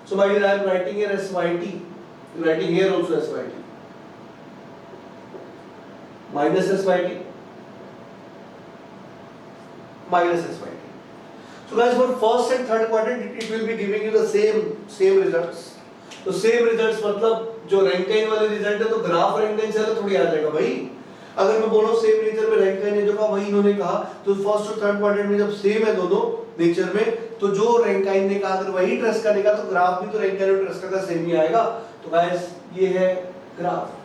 A: So my dear I am writing here SYT, writing here also SYT, minus SYT minus SYT. So guys, for first and third quadrant it will be giving you the same results. तो same results मतलब जो Rankine वाले result है तो graph Rankine से अलग थोड़ी आ जाएगा भाई। अगर मैं बोलूं सेम नेचर में रैंकाइन ने जो कहा वही इन्होंने कहा, तो फर्स्ट और थर्ड क्वाड्रेंट में जब सेम है दोनों नेचर में, तो जो रैंकाइन ने कहा अगर वही ट्रेस्का ने कहा तो ग्राफ भी तो रैंकाइन और ट्रेस्का का सेम ही आएगा। तो गाइस ये है ग्राफ।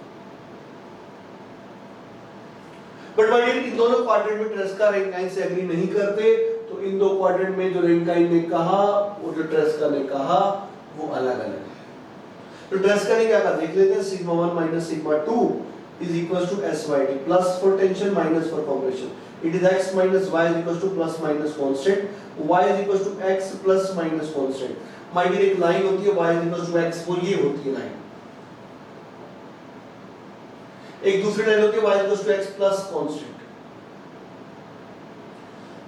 A: बट माय डियर इन दोनों क्वाड्रेंट में ट्रेस्का रैंकाइन से एग्री नहीं करते, तो इन दो क्वाड्रेंट में जो रैंकाइन ने कहा और जो ट्रेस्का ने कहा वो अलग अलग है। तो ट्रेस्का ने क्या कहा देख लेते हैं, sigma 1 minus sigma 2 is equals to SYT, plus for tension minus for compression. It is x minus y is equals to plus minus constant, y is equals to x plus minus constant. My dear एक line होती है y is equals to x, वो ये होती है line. एक दूसरी line होती है y equals to x plus constant,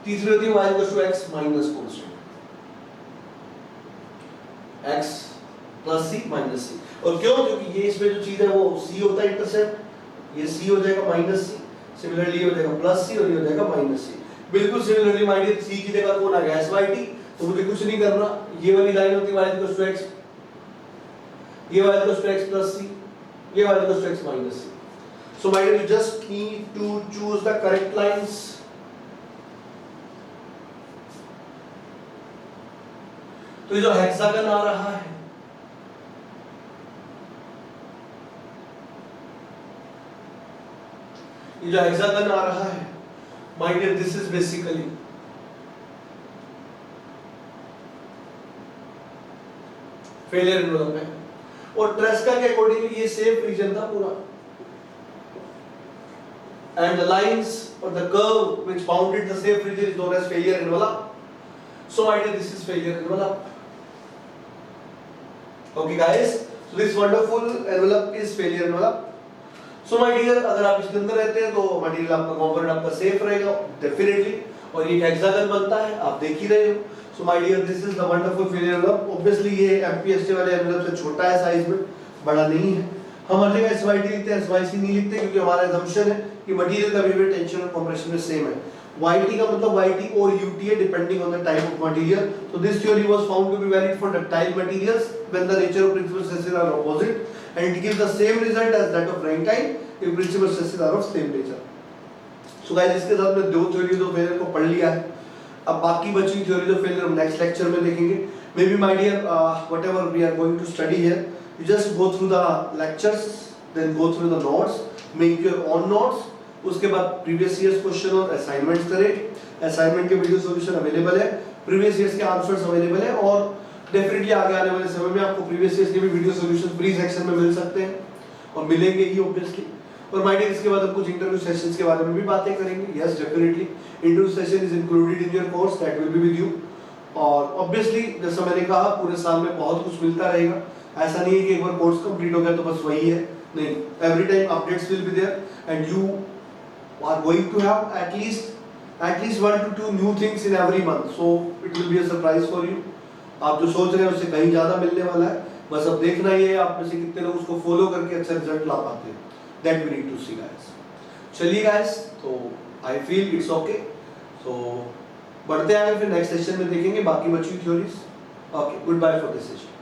A: तीसरी होती है y equals to x minus constant, x plus c minus c। और क्यों, क्योंकि ये इसमें जो चीज है वो c होता है इंटरसेप्ट, ये c हो जाएगा माइनस c, सिमिलरली ये हो जाएगा प्लस c और ये हो जाएगा माइनस c। बिल्कुल सिमिलरली माय डियर c की जगह कौन आ गया SYT, तो मुझे कुछ नहीं करना, ये वाली लाइन होती है y equals to x, ये y equals to x plus c, ये y equals to x minus c। So my dear, you just need to choose the correct lines. तो ये जो हेक्सागन आ रहा है, ये जो हेक्सागन आ रहा है, my dear, this is basically failure envelope है। और ट्रेस्का के अकॉर्डिंगली ये सेफ रीजन था पूरा, and the lines or the curve which bounded the safe region is known as failure envelope. So my dear, this is failure envelope. Okay guys, so this wonderful envelope is failure envelope. So my dear, अगर आप इसके अंदर रहते हैं तो material आपका component आपका safe रहेगा डेफिनेटली, और ये हेक्सागन बनता है आप देख ही रहे हो। So my dear, this is the wonderful failure envelope. Obviously ये MPST वाले envelope से छोटा है साइज में, बड़ा नहीं है। हम हर जगह SYT लिखते हैं, SYC नहीं लिखते, क्योंकि हमारा assumption है
B: कि मटेरियल का बिहेवियर टेंशन और कंप्रेशन में सेम है। YT का मतलब YT और UTA depending on the type of material. So this theory was found to be valid for ductile materials when the nature of principal stresses are opposite and it gives the same result as that of rankine if principal stresses are of same nature. So guys इसके साथ में दो theories of failure को पढ़ लिया है। अब बाकी बची थ्योरीज ऑफ फेलियर हम नेक्स्ट लेक्चर में देखेंगे। Maybe my dear whatever we are going to study here, you just go through the lectures, then go through the notes, make your own notes। उसके बाद प्रीवियस ईयर्स क्वेश्चन और assignments करें। Assignment के video solution available है, previous years के answers available है और definitely आगे आने वाले समय में आपको प्रीवियस ईयर्स के भी वीडियो सॉल्यूशन फ्री सेक्शन में मिल सकते हैं और मिलेंगे ही ऑब्वियसली। और माय डियर इसके बाद हम कुछ इंटरव्यू सेशंस के बारे में भी बातें करेंगे। Yes definitely interview session is included in your course, that will be with you. और ऑब्वियसली जैसा मैंने कहा पूरे साल में बहुत कुछ मिलता रहेगा, ऐसा नहीं है कि एक बार कोर्स कंप्लीट हो गया तो बस वही है, नहीं। Every time updates will be there and you are going to have at least 1 to 2 new things in every month, so it will be a surprise for you। आप जो सोच रहे हैं उससे कहीं ज्यादा मिलने वाला है, बस अब देखना ही है आप में से कितने लोग उसको फॉलो करके अच्छा रिजल्ट ला पाते हैं। That we need to see guys। चलिए guys, तो I feel it's okay। so बढ़ते आगे फिर नेक्स्ट सेशन में देखेंगे बाकी बची थ्योरीज। Okay, good bye for this session.